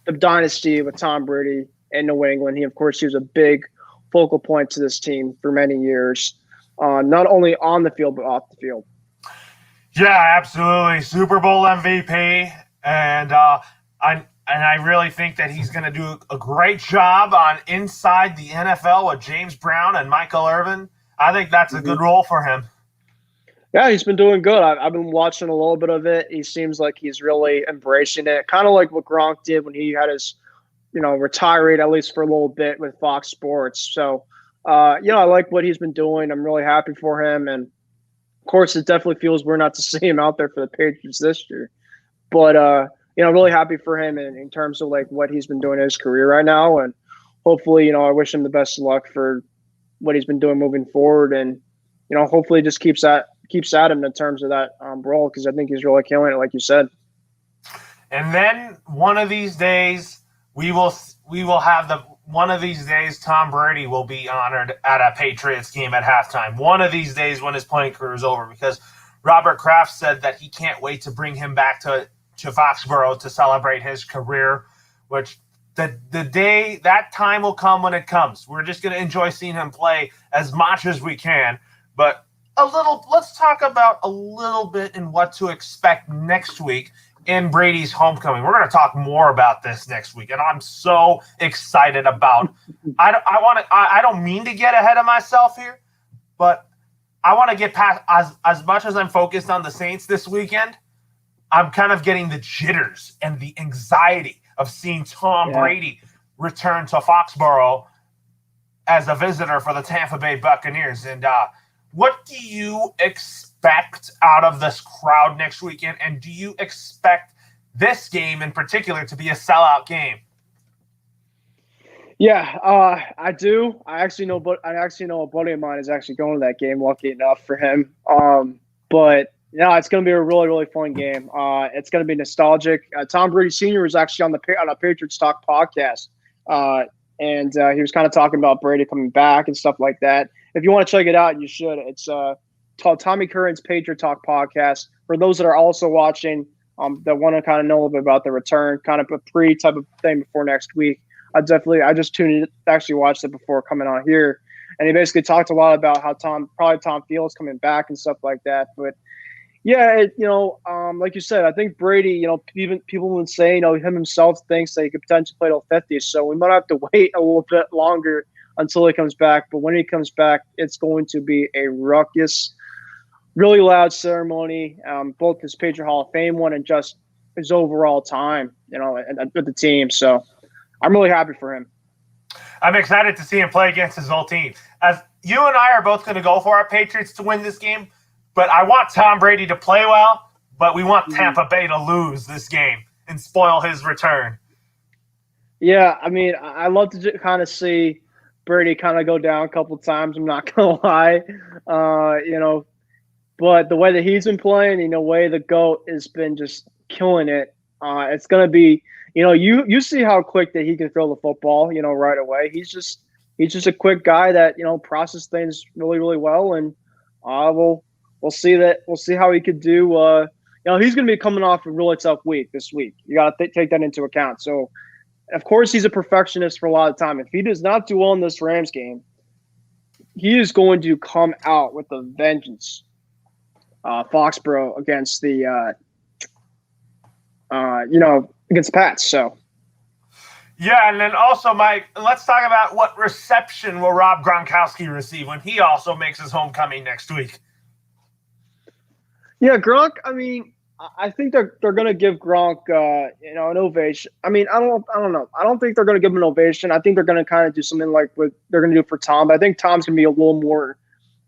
the dynasty with Tom Brady in New England. He was a big focal point to this team for many years, not only on the field but off the field. Yeah, absolutely. Super Bowl MVP. And I really think that he's going to do a great job on Inside the NFL with James Brown and Michael Irvin. I think that's a good role for him. Yeah, he's been doing good. I've been watching a little bit of it. He seems like he's really embracing it, kind of like what Gronk did when he had his, retirement, at least for a little bit with Fox Sports. So, I like what he's been doing. I'm really happy for him. And, of course, it definitely feels weird not to see him out there for the Patriots this year. But, really happy for him in terms of, what he's been doing in his career right now. And hopefully, I wish him the best of luck for what he's been doing moving forward. And, hopefully just keeps at him in terms of that role, because I think he's really killing it, like you said. And then one of these days, we will have one of these days, Tom Brady will be honored at a Patriots game at halftime. One of these days when his playing career is over, because Robert Kraft said that he can't wait to bring him back to Foxborough to celebrate his career, which the day, that time will come when it comes. We're just going to enjoy seeing him play as much as we can. But let's talk about a little bit in what to expect next week in Brady's homecoming. We're going to talk more about this next week, and I'm so excited about. I don't mean to get ahead of myself here, but I want to get past as much as I'm focused on the Saints this weekend. I'm kind of getting the jitters and the anxiety of seeing Tom Brady return to Foxborough as a visitor for the Tampa Bay Buccaneers. And what do you expect out of this crowd next weekend? And do you expect this game in particular to be a sellout game? Yeah, I do. I actually know a buddy of mine is actually going to that game. Lucky enough for him. But yeah, it's going to be a really really fun game. It's going to be nostalgic. Tom Brady Sr. was actually on a Patriots Talk podcast, and he was kind of talking about Brady coming back and stuff like that. If you want to check it out, you should. It's called Tommy Curran's Patriot Talk podcast. For those that are also watching, that want to kind of know a little bit about the return, kind of a pre type of thing before next week. I just tuned in, actually watched it before coming on here, and he basically talked a lot about how Tom Fields coming back and stuff like that. But yeah, like you said, I think Brady, even people would say, him himself thinks that he could potentially play till 50, so we might have to wait a little bit longer until he comes back. But when he comes back, it's going to be a ruckus, really loud ceremony, both his Patriot Hall of Fame one and just his overall time, with the team. So I'm really happy for him. I'm excited to see him play against his old team. As you and I are both going to go for our Patriots to win this game, but I want Tom Brady to play well, but we want Tampa Bay to lose this game and spoil his return. Yeah, I mean, I love to kind of see Brady kind of go down a couple times. I'm not going to lie. But the way that he's been playing, the way the GOAT has been just killing it, it's going to be – you see how quick that he can throw the football, right away. He's just a quick guy that, processes things really, really well. And we'll see that. We'll see how he could do. He's going to be coming off a really tough week this week. You got to take that into account. So, of course, he's a perfectionist for a lot of time. If he does not do well in this Rams game, he is going to come out with a vengeance. Foxborough against the, against Pats. So, yeah, and then also, Mike, let's talk about what reception will Rob Gronkowski receive when he also makes his homecoming next week. Yeah, Gronk. I mean, I think they're going to give Gronk, an ovation. I mean, I don't know. I don't think they're going to give him an ovation. I think they're going to kind of do something like what they're going to do for Tom. But I think Tom's going to be a little more,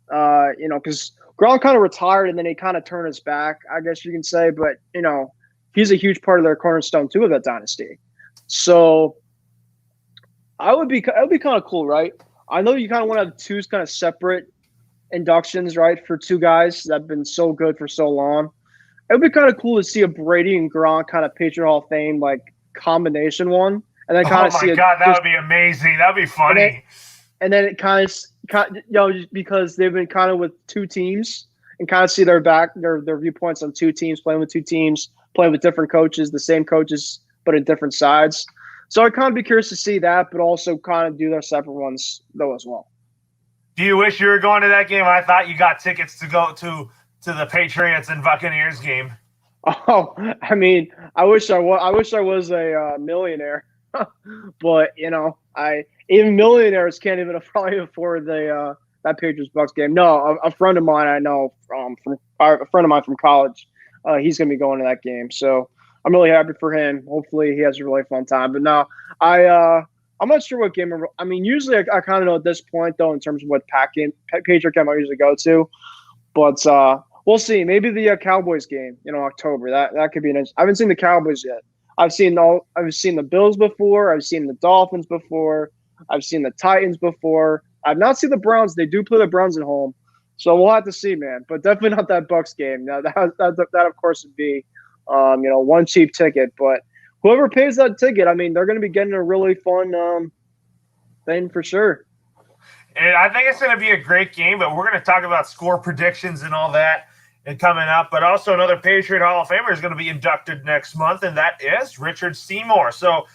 because Gronk kind of retired and then he kind of turned his back, I guess you can say. But he's a huge part of their cornerstone too of that dynasty. So it would be kind of cool, right? I know you kind of want to have two kind of separate inductions, right, for two guys that have been so good for so long. It would be kind of cool to see a Brady and Gronk kind of Patriot Hall of Fame like combination one, and then kind of see. Oh my God, that would be amazing. That would be funny. And then it kind of, because they've been kind of with two teams, and kind of see their viewpoints on two teams, playing with two teams, playing with different coaches, the same coaches, but in different sides. So I'd kind of be curious to see that, but also kind of do their separate ones though as well. Do you wish you were going to that game? I thought you got tickets to go to the Patriots and Buccaneers game. Oh, I mean, I wish I was a millionaire, but even millionaires can't even probably afford that Patriots Bucs game. No, a friend of mine I know from college, he's going to be going to that game. So I'm really happy for him. Hopefully he has a really fun time. But no, I'm not sure what game. I mean, usually I kind of know at this point though in terms of what Patriot game I usually go to, but we'll see. Maybe the Cowboys game, October. That could be an. I haven't seen the Cowboys yet. I've seen the Bills before. I've seen the Dolphins before. I've seen the Titans before. I've not seen the Browns. They do play the Browns at home, so we'll have to see, man. But definitely not that Bucs game. Now that of course would be, one cheap ticket. But whoever pays that ticket, I mean, they're going to be getting a really fun thing for sure. And I think it's going to be a great game. But we're going to talk about score predictions and all that and coming up. But also another Patriot Hall of Famer is going to be inducted next month, and that is Richard Seymour. So.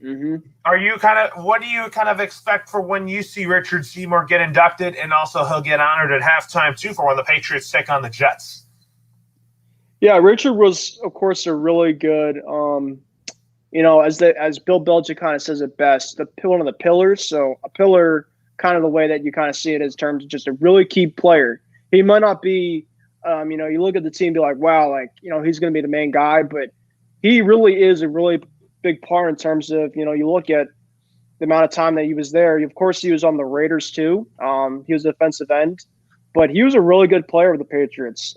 Mm-hmm. What do you kind of expect for when you see Richard Seymour get inducted, and also he'll get honored at halftime too for when the Patriots take on the Jets? Yeah, Richard was, of course, a really good, as Bill Belichick kind of says it best, one of the pillars. So a pillar, kind of the way that you kind of see it in terms of just a really key player. He might not be, you look at the team and be like, wow, he's going to be the main guy, but he really is a really big part in terms of, you look at the amount of time that he was there. Of course, he was on the Raiders too. He was a defensive end, but he was a really good player with the Patriots.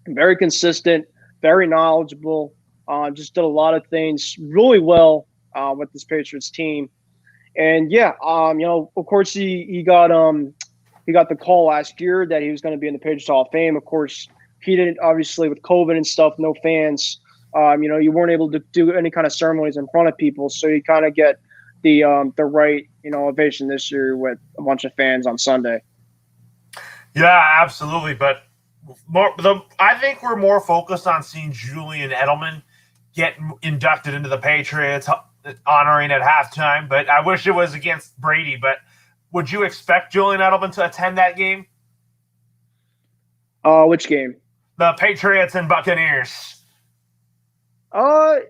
Very consistent, very knowledgeable, just did a lot of things really well with this Patriots team. And yeah, of course he got the call last year that he was going to be in the Patriots Hall of Fame. Of course, he didn't, obviously, with COVID and stuff, no fans. You weren't able to do any kind of ceremonies in front of people, so you kind of get the right ovation this year with a bunch of fans on Sunday. Yeah, absolutely. But I think we're more focused on seeing Julian Edelman get inducted into the Patriots, honoring at halftime. But I wish it was against Brady. But would you expect Julian Edelman to attend that game? Which game? The Patriots and Buccaneers. I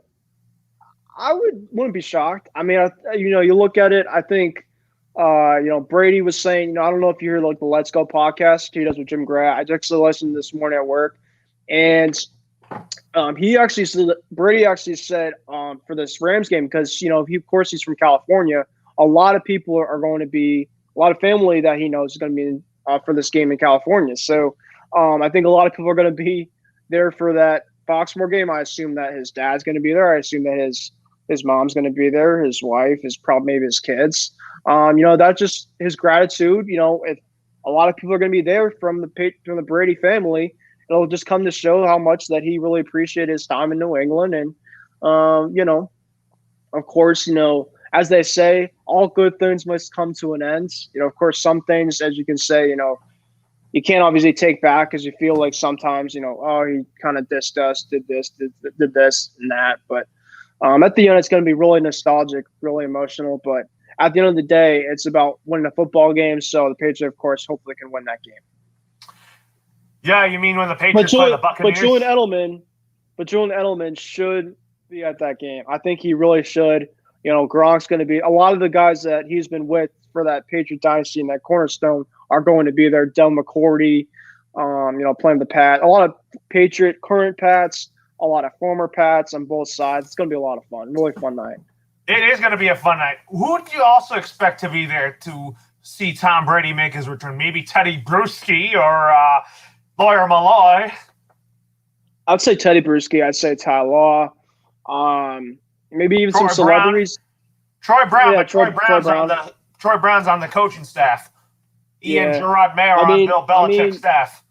wouldn't be shocked. I mean, you look at it. I think, Brady was saying, I don't know if you heard like the Let's Go podcast he does with Jim Gray. I actually listened this morning at work, and Brady actually said for this Rams game, because of course he's from California. A lot of people are going to be, a lot of family that he knows is going to be for this game in California. So I think a lot of people are going to be there for that Foxmore game. I assume that his dad's going to be there. I assume that his mom's going to be there. His wife, probably maybe his kids. That's just his gratitude. If a lot of people are going to be there from the Brady family, it'll just come to show how much that he really appreciated his time in New England. And of course, as they say, all good things must come to an end. Of course, some things, as you can say, you can't obviously take back, because you feel like sometimes, he kind of dissed us, did this and that. But at the end, it's going to be really nostalgic, really emotional. But at the end of the day, it's about winning a football game. So the Patriots, of course, hopefully can win that game. Yeah, you mean when the Patriots play the Buccaneers? But Julian Edelman should be at that game. I think he really should. Gronk's going to be – a lot of the guys that he's been with for that Patriot dynasty and that cornerstone are going to be there. Del McCourty, playing the Pat. A lot of Patriot current Pats, a lot of former Pats on both sides. It's going to be a lot of fun. Really fun night. It is going to be a fun night. Who do you also expect to be there to see Tom Brady make his return? Maybe Teddy Bruschi or Lawyer Malloy? I'd say Teddy Bruschi. I'd say Ty Law. Maybe even some celebrities. Troy Brown. Yeah, Troy Brown's on the coaching staff. Ian Gerard Mayer on Bill Belichick's staff.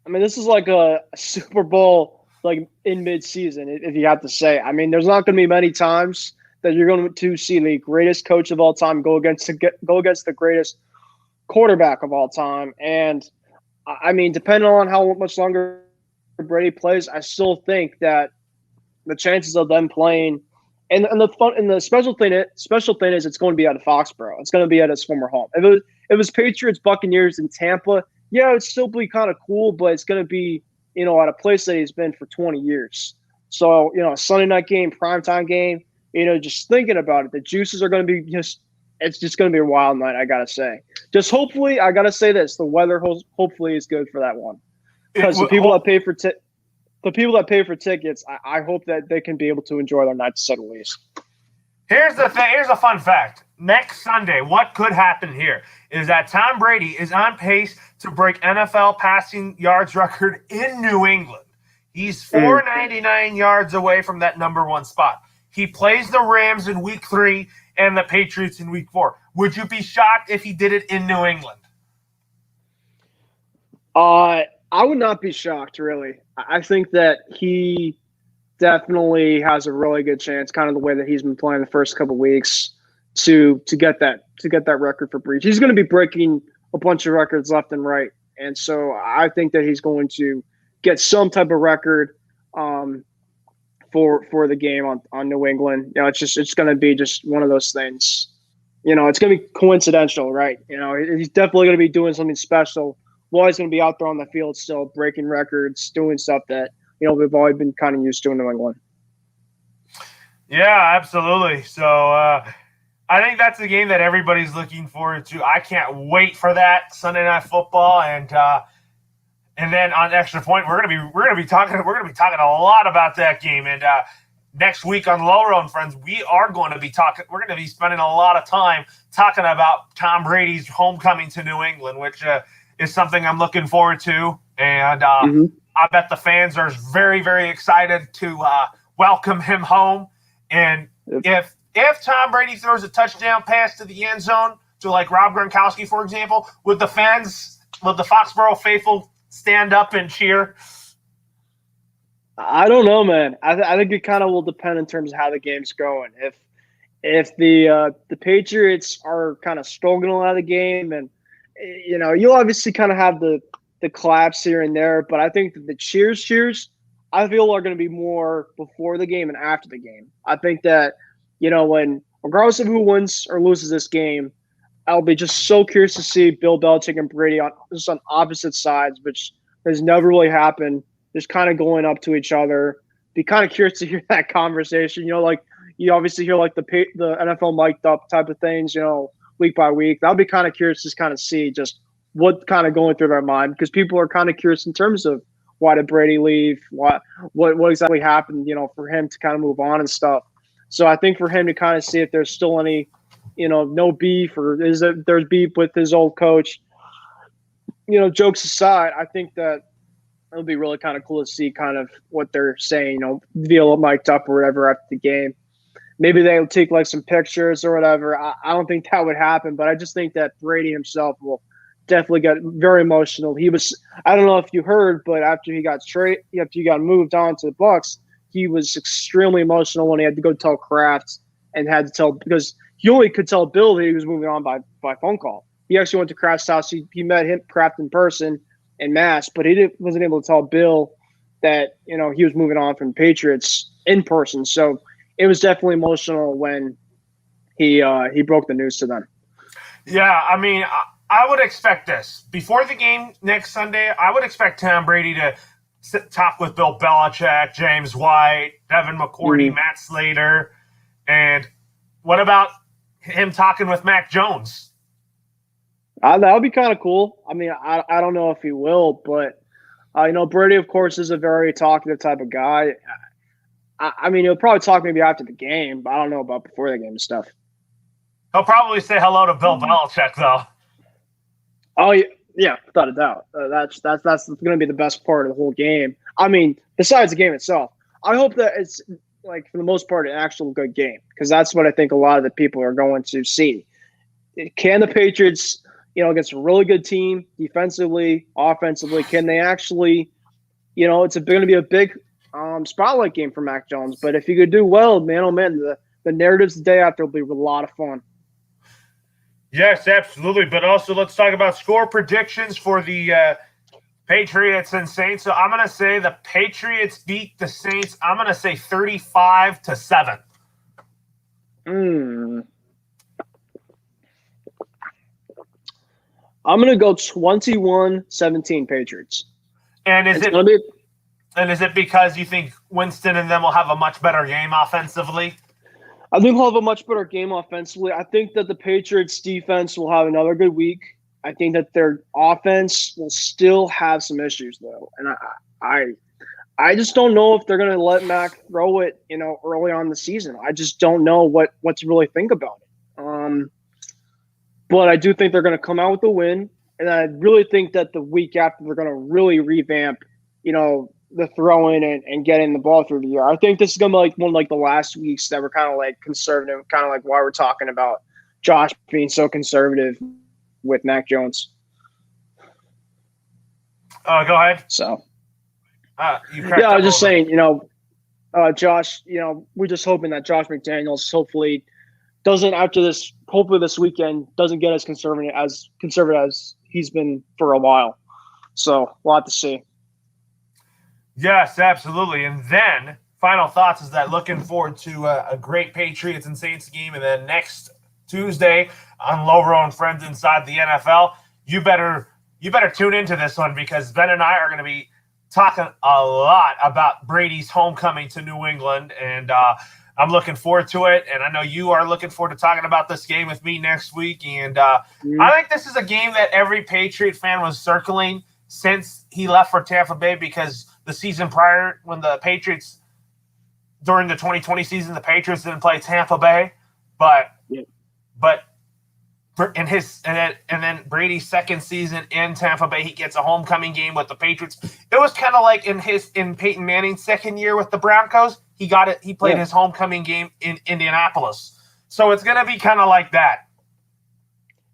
I mean, this is like a Super Bowl like in mid-season, if you have to say. I mean, there's not going to be many times that you're going to see the greatest coach of all time go against the greatest quarterback of all time. And I mean, depending on how much longer Brady plays, I still think that the chances of them playing and the special thing is it's going to be at a Foxborough. It's going to be at his former home. If it was Patriots Buccaneers in Tampa, yeah, it'd still be kind of cool, but it's going to be at a place that he's been for 20 years. So a Sunday night game, primetime game. Just thinking about it, the juices are going to be it's just going to be a wild night. I gotta say, just hopefully, I gotta say this: the weather hopefully is good for that one, because the people that pay for tickets, I hope that they can be able to enjoy their night to say the least. Here's the thing. Here's a fun fact. Next Sunday, what could happen here is that Tom Brady is on pace to break NFL passing yards record in New England. He's 499 yards away from that number one spot. He plays the Rams in week 3 and the Patriots in week 4. Would you be shocked if he did it in New England? I would not be shocked, really. I think that he definitely has a really good chance, kind of the way that he's been playing the first couple of weeks, to get that record for Breach. He's going to be breaking a bunch of records left and right, and so I think that he's going to get some type of record for the game on New England. It's going to be just one of those things. It's going to be coincidental, right? He's definitely going to be doing something special. Well, he's going to be out there on the field still, breaking records, doing stuff that we've always been kind of used to in New England. Yeah, absolutely. So I think that's the game that everybody's looking forward to. I can't wait for that Sunday Night Football, and then on Extra Point, we're gonna be talking a lot about that game. And next week on Loro and Friends, we're going to be spending a lot of time talking about Tom Brady's homecoming to New England, which is something I'm looking forward to. And I bet the fans are very, very excited to welcome him home. And if if Tom Brady throws a touchdown pass to the end zone to like Rob Gronkowski, for example, would the Foxborough faithful stand up and cheer? I don't know, man. I think it kind of will depend in terms of how the game's going. If the Patriots are kind of struggling out of the game, and you'll obviously kind of have the claps here and there, but I think that the cheers, I feel are going to be more before the game and after the game. I think that when regardless of who wins or loses this game, I'll be just so curious to see Bill Belichick and Brady on opposite sides, which has never really happened. Just kind of going up to each other. Be kind of curious to hear that conversation. Like you obviously hear like the NFL mic'd up type of things, week by week. I'll be kind of curious to kind of see just what kind of going through their mind, because people are kind of curious in terms of why did Brady leave, what exactly happened, for him to kind of move on and stuff. So I think for him to kind of see if there's still any, no beef, or there's beef with his old coach. Jokes aside, I think that it'll be really kind of cool to see kind of what they're saying, via mic'd up or whatever after the game. Maybe they'll take like some pictures or whatever. I don't think that would happen, but I just think that Brady himself will definitely get very emotional. I don't know if you heard, but after he got moved on to the Bucs, he was extremely emotional when he had to go tell Kraft and had to tell, because he only could tell Bill that he was moving on by phone call. He actually went to Kraft's house. He met Kraft in person in mass, but he wasn't able to tell Bill that he was moving on from Patriots in person. So it was definitely emotional when he broke the news to them. Yeah, I mean, I would expect this before the game next Sunday. I would expect Tom Brady to talk with Bill Belichick, James White, Devin McCourty, Matt Slater, and what about him talking with Mac Jones? That would be kind of cool. I mean, I don't know if he will, but Brady, of course, is a very talkative type of guy. I mean, he'll probably talk maybe after the game, but I don't know about before the game and stuff. He'll probably say hello to Bill Belichick, though. Oh yeah, without a doubt. That's going to be the best part of the whole game. I mean, besides the game itself, I hope that it's like for the most part an actual good game, because that's what I think a lot of the people are going to see. Can the Patriots, against a really good team defensively, offensively, can they actually, it's going to be a big spotlight game for Mac Jones. But if you could do well, man, oh man, the narratives the day after will be a lot of fun. Yes, absolutely. But also let's talk about score predictions for the Patriots and Saints. So I'm going to say the Patriots beat the Saints. I'm going to say 35-7. I'm going to go 21-17 Patriots. And is it because you think Winston and them will have a much better game offensively? I think we'll have a much better game offensively. I think that the Patriots defense will have another good week. I think that their offense will still have some issues, though. And I just don't know if they're going to let Mac throw it, early on in the season. I just don't know what to really think about it. But I do think they're going to come out with a win. And I really think that the week after they're going to really revamp, the throwing and getting the ball through the air. I think this is going to be like one of like the last weeks that were kind of like conservative, kind of like why we're talking about Josh being so conservative with Mac Jones. Go ahead. So, I was just saying, Josh, we're just hoping that Josh McDaniels hopefully doesn't, after this, hopefully this weekend, doesn't get as conservative as he's been for a while. So we'll have to see. Yes, absolutely. And then final thoughts is that looking forward to a great Patriots and Saints game. And then next Tuesday on Loro and Friends Inside the NFL, you better tune into this one, because Ben and I are going to be talking a lot about Brady's homecoming to New England. And I'm looking forward to it. And I know you are looking forward to talking about this game with me next week. And I think this is a game that every Patriot fan was circling since he left for Tampa Bay, because the season prior, when the Patriots, during the 2020 season, the Patriots didn't play Tampa Bay, but in his and then Brady's second season in Tampa Bay, he gets a homecoming game with the Patriots. It was kind of like in Peyton Manning's second year with the Broncos, he played his homecoming game in Indianapolis. So it's going to be kind of like that.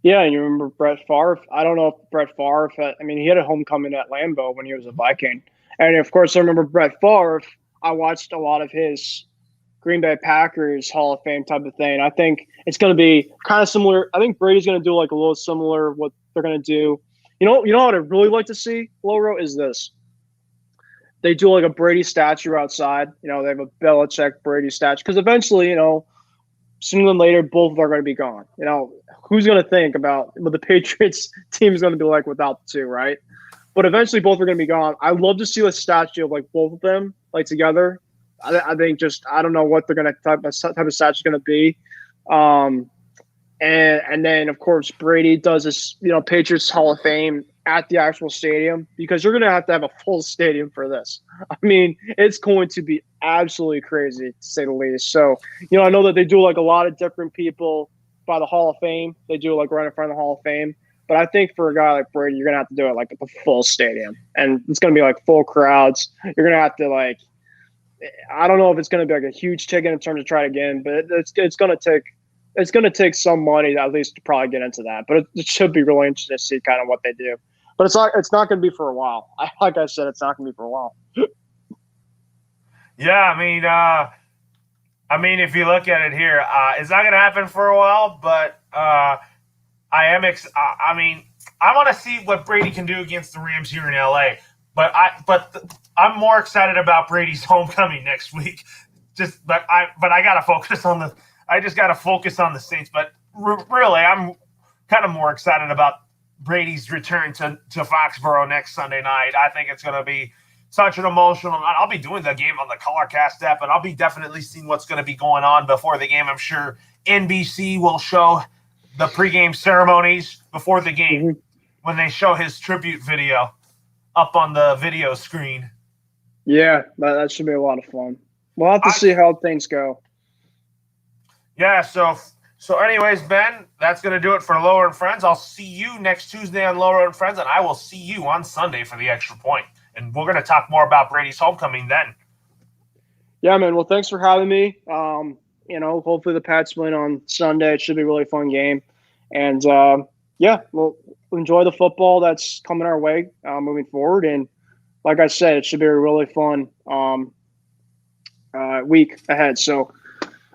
Yeah, and you remember Brett Favre? I don't know if Brett Favre he had a homecoming at Lambeau when he was a Viking. And, of course, I remember Brett Favre. I watched a lot of his Green Bay Packers Hall of Fame type of thing. I think it's going to be kind of similar. I think Brady's going to do like a little similar what they're going to do. You know what I'd really like to see, Loro, is this. They do like a Brady statue outside. They have a Belichick Brady statue because eventually, sooner than later, both are going to be gone. Who's going to think about what the Patriots team is going to be like without the two, right? But eventually, both are going to be gone. I'd love to see a statue of like both of them like together. I think I don't know what they're going to type of statue is going to be. And then of course Brady does this, Patriots Hall of Fame at the actual stadium because you're going to have a full stadium for this. I mean, it's going to be absolutely crazy to say the least. So, I know that they do like a lot of different people by the Hall of Fame. They do like right in front of the Hall of Fame. But I think for a guy like Brady, you're going to have to do it like at the full stadium. And it's going to be like full crowds. You're going to have to like, I don't know if it's going to be like a huge ticket in terms of try it again, but it's going to take some money at least to probably get into that. But it should be really interesting to see kind of what they do. But it's not going to be for a while. Like I said, it's not going to be for a while. Yeah, I mean, if you look at it here, it's not going to happen for a while. But I want to see what Brady can do against the Rams here in LA. But I'm more excited about Brady's homecoming next week. But I got to focus on the Saints. But really, I'm kind of more excited about Brady's return to Foxborough next Sunday night. I think it's going to be such an emotional night. I'll be doing the game on the Colorcast app, and I'll be definitely seeing what's going to be going on before the game. I'm sure NBC will show the pregame ceremonies before the game when they show his tribute video up on the video screen. Yeah, that should be a lot of fun. We'll have to see how things go. Yeah, so anyways, Ben, that's going to do it for Loro and Friends. I'll see you next Tuesday on Loro and Friends, and I will see you on Sunday for the Extra Point. And we're going to talk more about Brady's homecoming then. Yeah, man. Well, thanks for having me. Hopefully the Pats win on Sunday. It should be a really fun game. And, we'll enjoy the football that's coming our way moving forward. And like I said, it should be a really fun week ahead. So,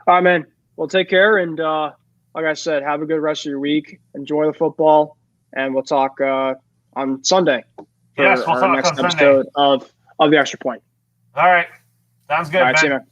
all right, man. Well, take care. And like I said, have a good rest of your week. Enjoy the football. And we'll talk on Sunday. Yes, we'll talk next on episode Sunday of the Extra Point. All right. Sounds good, all right, Ben. see you, man.